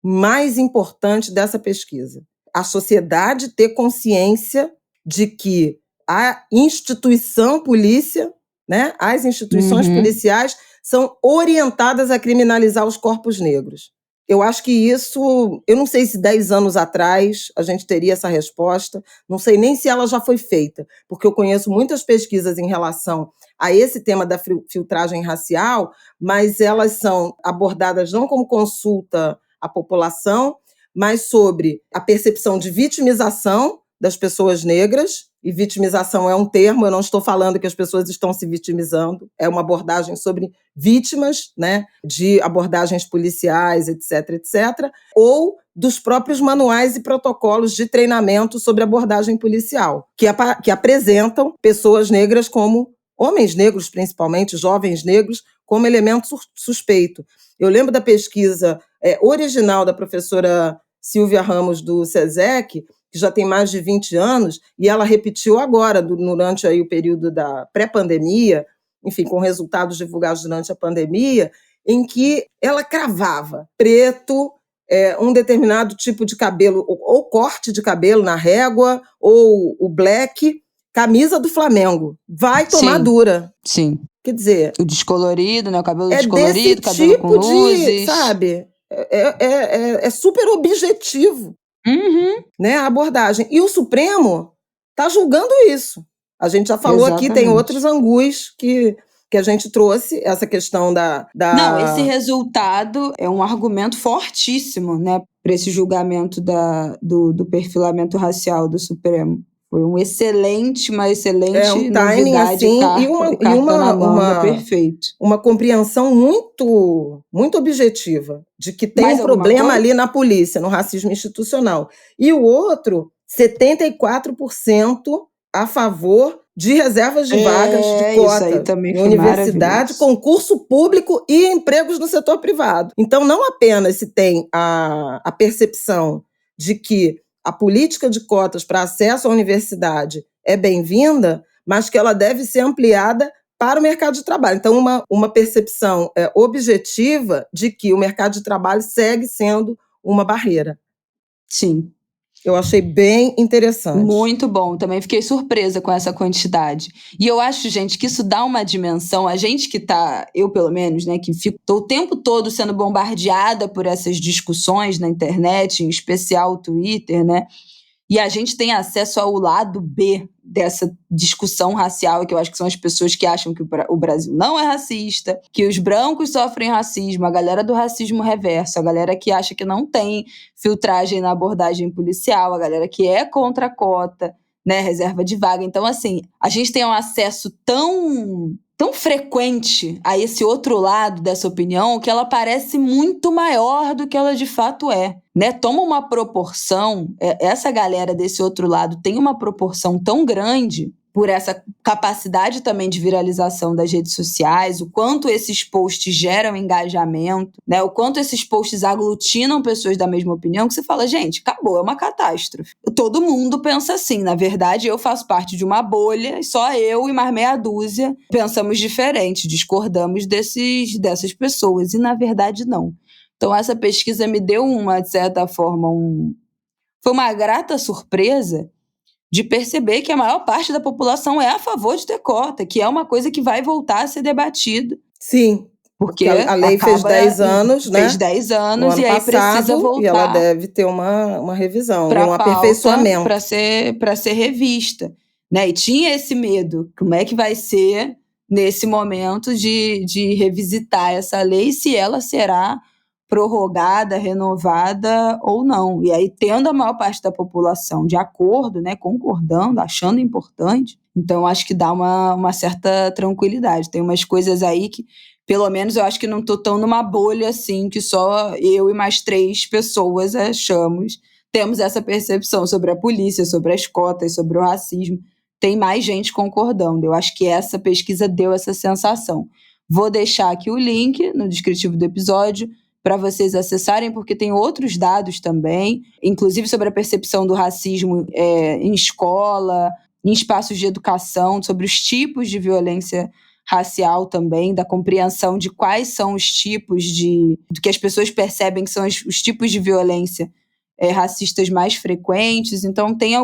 mais importante dessa pesquisa. A sociedade ter consciência de que a instituição polícia, né, as instituições policiais são orientadas a criminalizar os corpos negros. Eu acho que isso, eu não sei se 10 anos atrás a gente teria essa resposta, não sei nem se ela já foi feita, porque eu conheço muitas pesquisas em relação a esse tema da filtragem racial, mas elas são abordadas não como consulta à população, mas sobre a percepção de vitimização das pessoas negras, e vitimização é um termo, eu não estou falando que as pessoas estão se vitimizando, é uma abordagem sobre vítimas, né, de abordagens policiais, etc., etc., ou dos próprios manuais e protocolos de treinamento sobre abordagem policial, que apresentam pessoas negras como, homens negros principalmente, jovens negros, como elemento suspeito. Eu lembro da pesquisa original da professora Silvia Ramos do SESEC, que já tem mais de 20 anos, e ela repetiu agora, durante aí o período da pré-pandemia, enfim, com resultados divulgados durante a pandemia, em que ela cravava preto, um determinado tipo de cabelo, ou corte de cabelo na régua, ou o black, camisa do Flamengo. Vai tomar dura. Sim. Quer dizer... O descolorido, né? O cabelo descolorido, cabelo com luzes. Sabe? É super objetivo. Uhum. Né, a abordagem. E o Supremo está julgando isso. A gente já falou aqui, tem outros angus que a gente trouxe, essa questão da... Não, esse resultado é um argumento fortíssimo, né, para esse julgamento do perfilamento racial do Supremo. Foi uma excelente um timing, novidade, assim, perfeito. Uma compreensão muito, muito objetiva de que tem um problema ali na polícia, no racismo institucional. E o outro, 74% a favor de reservas de vagas de cota em universidade, concurso público e empregos no setor privado. Então, não apenas se tem a percepção de que a política de cotas para acesso à universidade é bem-vinda, mas que ela deve ser ampliada para o mercado de trabalho. Então, uma percepção objetiva de que o mercado de trabalho segue sendo uma barreira. Sim. Eu achei bem interessante. Muito bom. Também fiquei surpresa com essa quantidade. E eu acho, gente, que isso dá uma dimensão. A gente que tá, eu pelo menos, né, que tô o tempo todo sendo bombardeada por essas discussões na internet, em especial o Twitter, né? E a gente tem acesso ao lado B dessa discussão racial, que eu acho que são as pessoas que acham que o Brasil não é racista, que os brancos sofrem racismo, a galera do racismo reverso, a galera que acha que não tem filtragem na abordagem policial, a galera que é contra a cota, né, reserva de vaga. Então, assim, a gente tem um acesso tão frequente a esse outro lado dessa opinião que ela parece muito maior do que ela de fato é, né? Toma uma proporção, essa galera desse outro lado tem uma proporção tão grande por essa capacidade também de viralização das redes sociais, o quanto esses posts geram engajamento, né? O quanto esses posts aglutinam pessoas da mesma opinião, que você fala, gente, acabou, é uma catástrofe. Todo mundo pensa assim, na verdade eu faço parte de uma bolha, só eu e mais meia dúzia pensamos diferente, discordamos dessas pessoas, e na verdade não. Então essa pesquisa me deu de certa forma, foi uma grata surpresa de perceber que a maior parte da população é a favor de ter cota, que é uma coisa que vai voltar a ser debatida. Sim, porque a lei fez 10 anos, né? Fez 10 anos e aí precisa voltar. E ela deve ter uma revisão, um aperfeiçoamento. Para ser revista, né? E tinha esse medo, como é que vai ser nesse momento de revisitar essa lei, se ela será prorrogada, renovada ou não. E aí, tendo a maior parte da população de acordo, né, concordando, achando importante, então acho que dá uma certa tranquilidade. Tem umas coisas aí que, pelo menos, eu acho que não estou tão numa bolha assim, que só eu e mais 3 pessoas temos essa percepção sobre a polícia, sobre as cotas, sobre o racismo. Tem mais gente concordando. Eu acho que essa pesquisa deu essa sensação. Vou deixar aqui o link no descritivo do episódio para vocês acessarem, porque tem outros dados também, inclusive sobre a percepção do racismo em escola, em espaços de educação, sobre os tipos de violência racial também, da compreensão de quais são os tipos do que as pessoas percebem que são os tipos de violência racistas mais frequentes. Então tem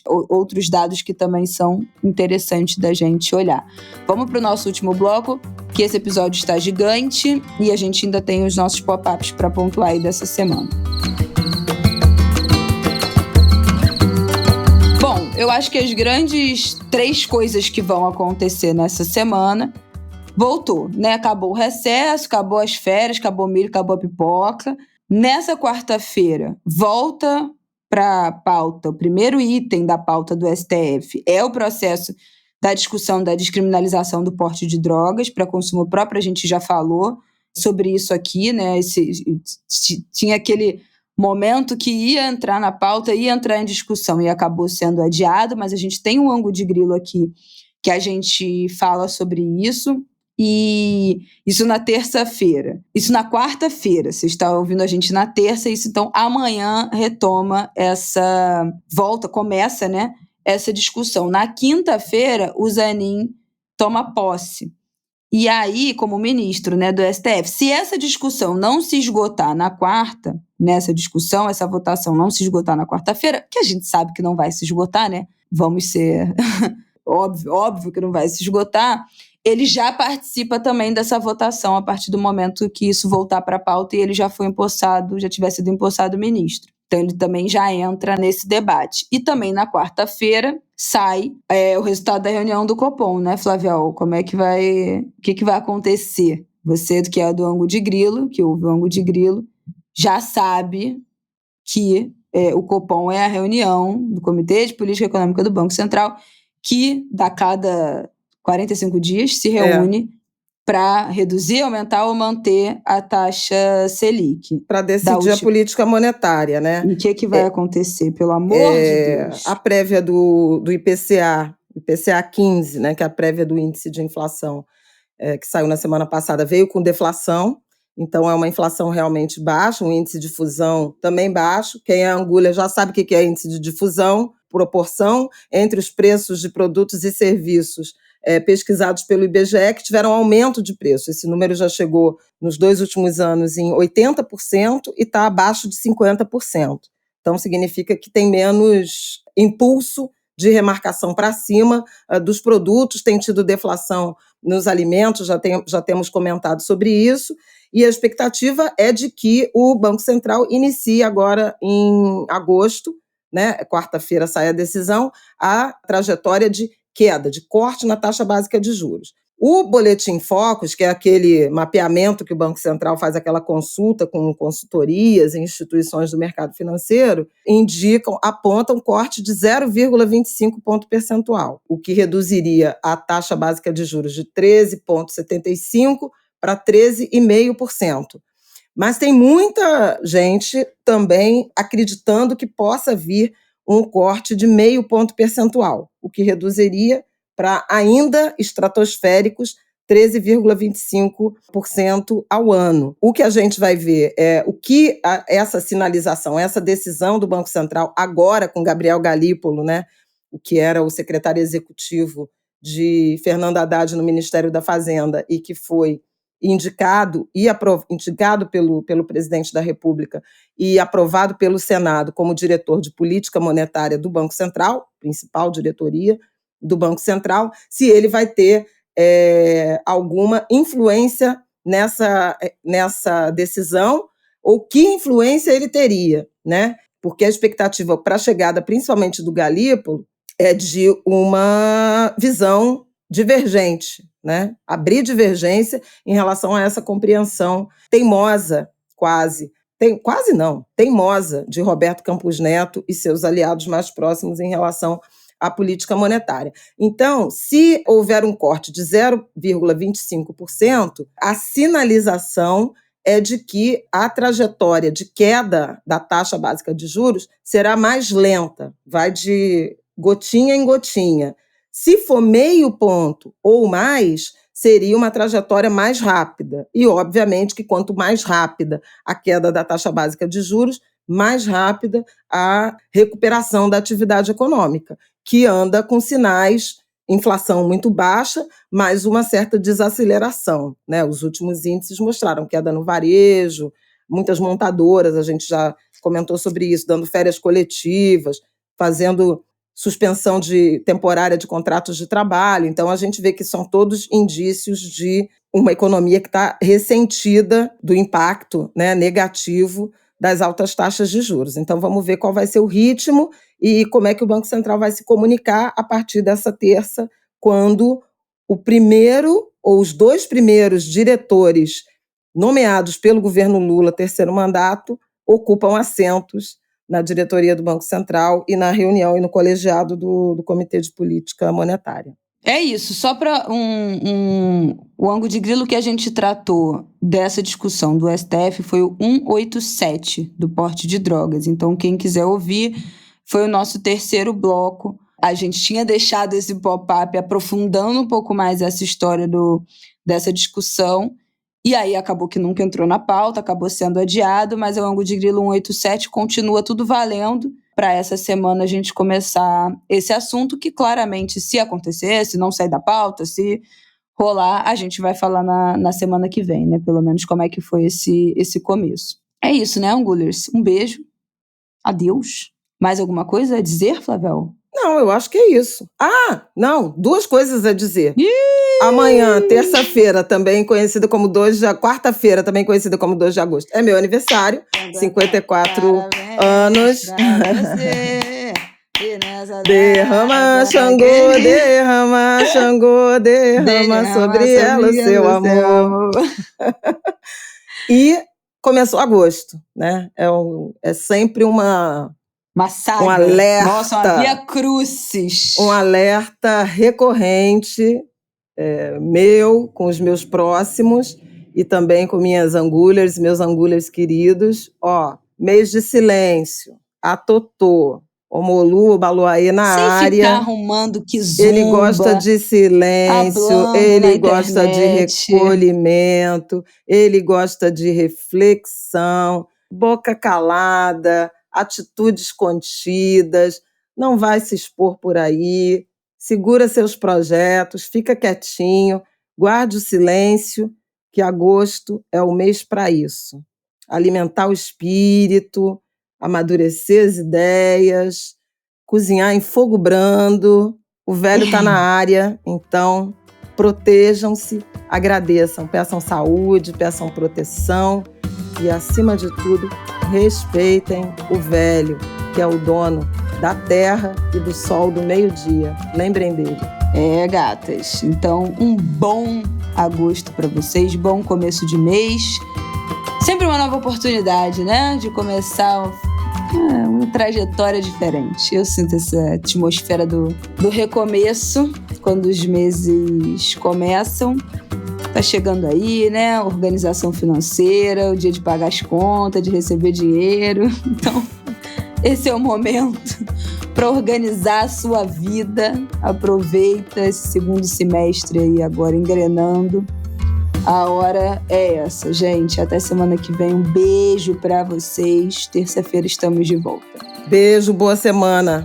outros dados que também são interessantes da gente olhar. Vamos para o nosso último bloco, que esse episódio está gigante e a gente ainda tem os nossos pop-ups para pontuar aí dessa semana. Bom, eu acho que as grandes 3 coisas que vão acontecer nessa semana voltou, né? Acabou o recesso, acabou as férias, acabou o milho, acabou a pipoca. Nessa quarta-feira, volta para a pauta, o primeiro item da pauta do STF é o processo da discussão da descriminalização do porte de drogas para consumo próprio. A gente já falou sobre isso aqui, né? Tinha aquele momento que ia entrar na pauta, ia entrar em discussão e acabou sendo adiado, mas a gente tem um ângulo de grilo aqui que a gente fala sobre isso. E isso na terça-feira. Isso na quarta-feira. Você está ouvindo a gente na terça, isso então amanhã retoma essa volta, começa, né, essa discussão. Na quinta-feira, o Zanin toma posse. E aí, como ministro, né, do STF, se essa discussão não se esgotar na quarta, nessa discussão, essa votação não se esgotar na quarta-feira, que a gente sabe que não vai se esgotar, né? Vamos ser óbvio que não vai se esgotar. Ele já participa também dessa votação a partir do momento que isso voltar para a pauta e ele já foi empossado, já tiver sido empossado ministro. Então ele também já entra nesse debate. E também na quarta-feira sai o resultado da reunião do Copom, né, Flávia? Como é que vai, o que vai acontecer? Você que é do ângulo de grilo, que ouve o ângulo de grilo, já sabe que o Copom é a reunião do Comitê de Política Econômica do Banco Central que, a cada 45 dias, se reúne para reduzir, aumentar ou manter a taxa Selic. Para decidir a política monetária, né? E o que vai acontecer, pelo amor de Deus? A prévia do IPCA 15, né, que é a prévia do índice de inflação, que saiu na semana passada, veio com deflação, então é uma inflação realmente baixa, um índice de difusão também baixo. Quem é Angúlia já sabe o que é índice de difusão, proporção entre os preços de produtos e serviços pesquisados pelo IBGE, que tiveram aumento de preço. Esse número já chegou nos 2 últimos anos em 80% e está abaixo de 50%. Então, significa que tem menos impulso de remarcação para cima dos produtos, tem tido deflação nos alimentos, já temos comentado sobre isso, e a expectativa é de que o Banco Central inicie agora em agosto, né, quarta-feira sai a decisão, a trajetória de queda, de corte na taxa básica de juros. O Boletim Focus, que é aquele mapeamento que o Banco Central faz, aquela consulta com consultorias e instituições do mercado financeiro, apontam um corte de 0,25 ponto percentual, o que reduziria a taxa básica de juros de 13,75% para 13,5%. Mas tem muita gente também acreditando que possa vir um corte de 0,5 ponto percentual, o que reduziria para ainda estratosféricos 13,25% ao ano. O que a gente vai ver é o que essa sinalização, essa decisão do Banco Central, agora com Gabriel Galípolo, né, o que era o secretário executivo de Fernando Haddad no Ministério da Fazenda e que foi indicado pelo presidente da República e aprovado pelo Senado como diretor de política monetária do Banco Central, principal diretoria do Banco Central, se ele vai ter alguma influência nessa decisão, ou que influência ele teria, né? Porque a expectativa para a chegada, principalmente do Galípolo, é de uma visão divergente, né? Abrir divergência em relação a essa compreensão teimosa, teimosa de Roberto Campos Neto e seus aliados mais próximos em relação à política monetária. Então, se houver um corte de 0,25%, a sinalização é de que a trajetória de queda da taxa básica de juros será mais lenta, vai de gotinha em gotinha. Se for 0,5 ponto ou mais, seria uma trajetória mais rápida. E, obviamente, que quanto mais rápida a queda da taxa básica de juros, mais rápida a recuperação da atividade econômica, que anda com sinais, inflação muito baixa, mas uma certa desaceleração, né? Os últimos índices mostraram queda no varejo, muitas montadoras, a gente já comentou sobre isso, dando férias coletivas, fazendo suspensão temporária de contratos de trabalho. Então, a gente vê que são todos indícios de uma economia que está ressentida do impacto, né, negativo das altas taxas de juros. Então, vamos ver qual vai ser o ritmo e como é que o Banco Central vai se comunicar a partir dessa terça, quando o primeiro ou os 2 primeiros diretores nomeados pelo governo Lula, terceiro mandato, ocupam assentos na diretoria do Banco Central e na reunião e no colegiado do Comitê de Política Monetária. É isso, só para o ângulo de grilo que a gente tratou dessa discussão do STF foi o 187 do porte de drogas. Então, quem quiser ouvir, foi o nosso terceiro bloco. A gente tinha deixado esse pop-up aprofundando um pouco mais essa história dessa discussão, e aí acabou que nunca entrou na pauta, acabou sendo adiado, mas o ângulo de grilo 187 continua tudo valendo para essa semana a gente começar esse assunto que claramente, se acontecer, se não sair da pauta, se rolar, a gente vai falar na semana que vem, né? Pelo menos como é que foi esse começo. É isso, né, Angulers? Um beijo. Adeus. Mais alguma coisa a dizer, Flavel? Não, eu acho que é isso. Não, 2 coisas a dizer. Amanhã, terça-feira, também conhecida como quarta-feira, também conhecida como 2 de agosto, é meu aniversário, 54 anos. Derrama, Xangô, derrama sobre ela o seu amor. E começou agosto, né? É sempre uma saga. Um alerta. Nossa, uma via crucis. Um alerta recorrente meu, com os meus próximos e também com minhas angulers, meus angulers queridos. Mês de silêncio, Atotô, Omolu, Obaluaê na área. Sem ficar arrumando que zumba. Ele gosta de silêncio, ele gosta de recolhimento, ele gosta de reflexão, boca calada, atitudes contidas, não vai se expor por aí, segura seus projetos, fica quietinho, guarde o silêncio, que agosto é o mês para isso. Alimentar o espírito, amadurecer as ideias, cozinhar em fogo brando. O velho está na área, então protejam-se, agradeçam, peçam saúde, peçam proteção e, acima de tudo, respeitem o velho, que é o dono da terra e do sol do meio-dia. Lembrem dele. Gatas. Então, um bom agosto para vocês, bom começo de mês. Sempre uma nova oportunidade, né? De começar uma trajetória diferente. Eu sinto essa atmosfera do recomeço, quando os meses começam. Tá chegando aí, né? Organização financeira, o dia de pagar as contas, de receber dinheiro. Então, esse é o momento para organizar a sua vida. Aproveita esse segundo semestre aí agora engrenando. A hora é essa, gente. Até semana que vem. Um beijo para vocês. Terça-feira estamos de volta. Beijo, boa semana.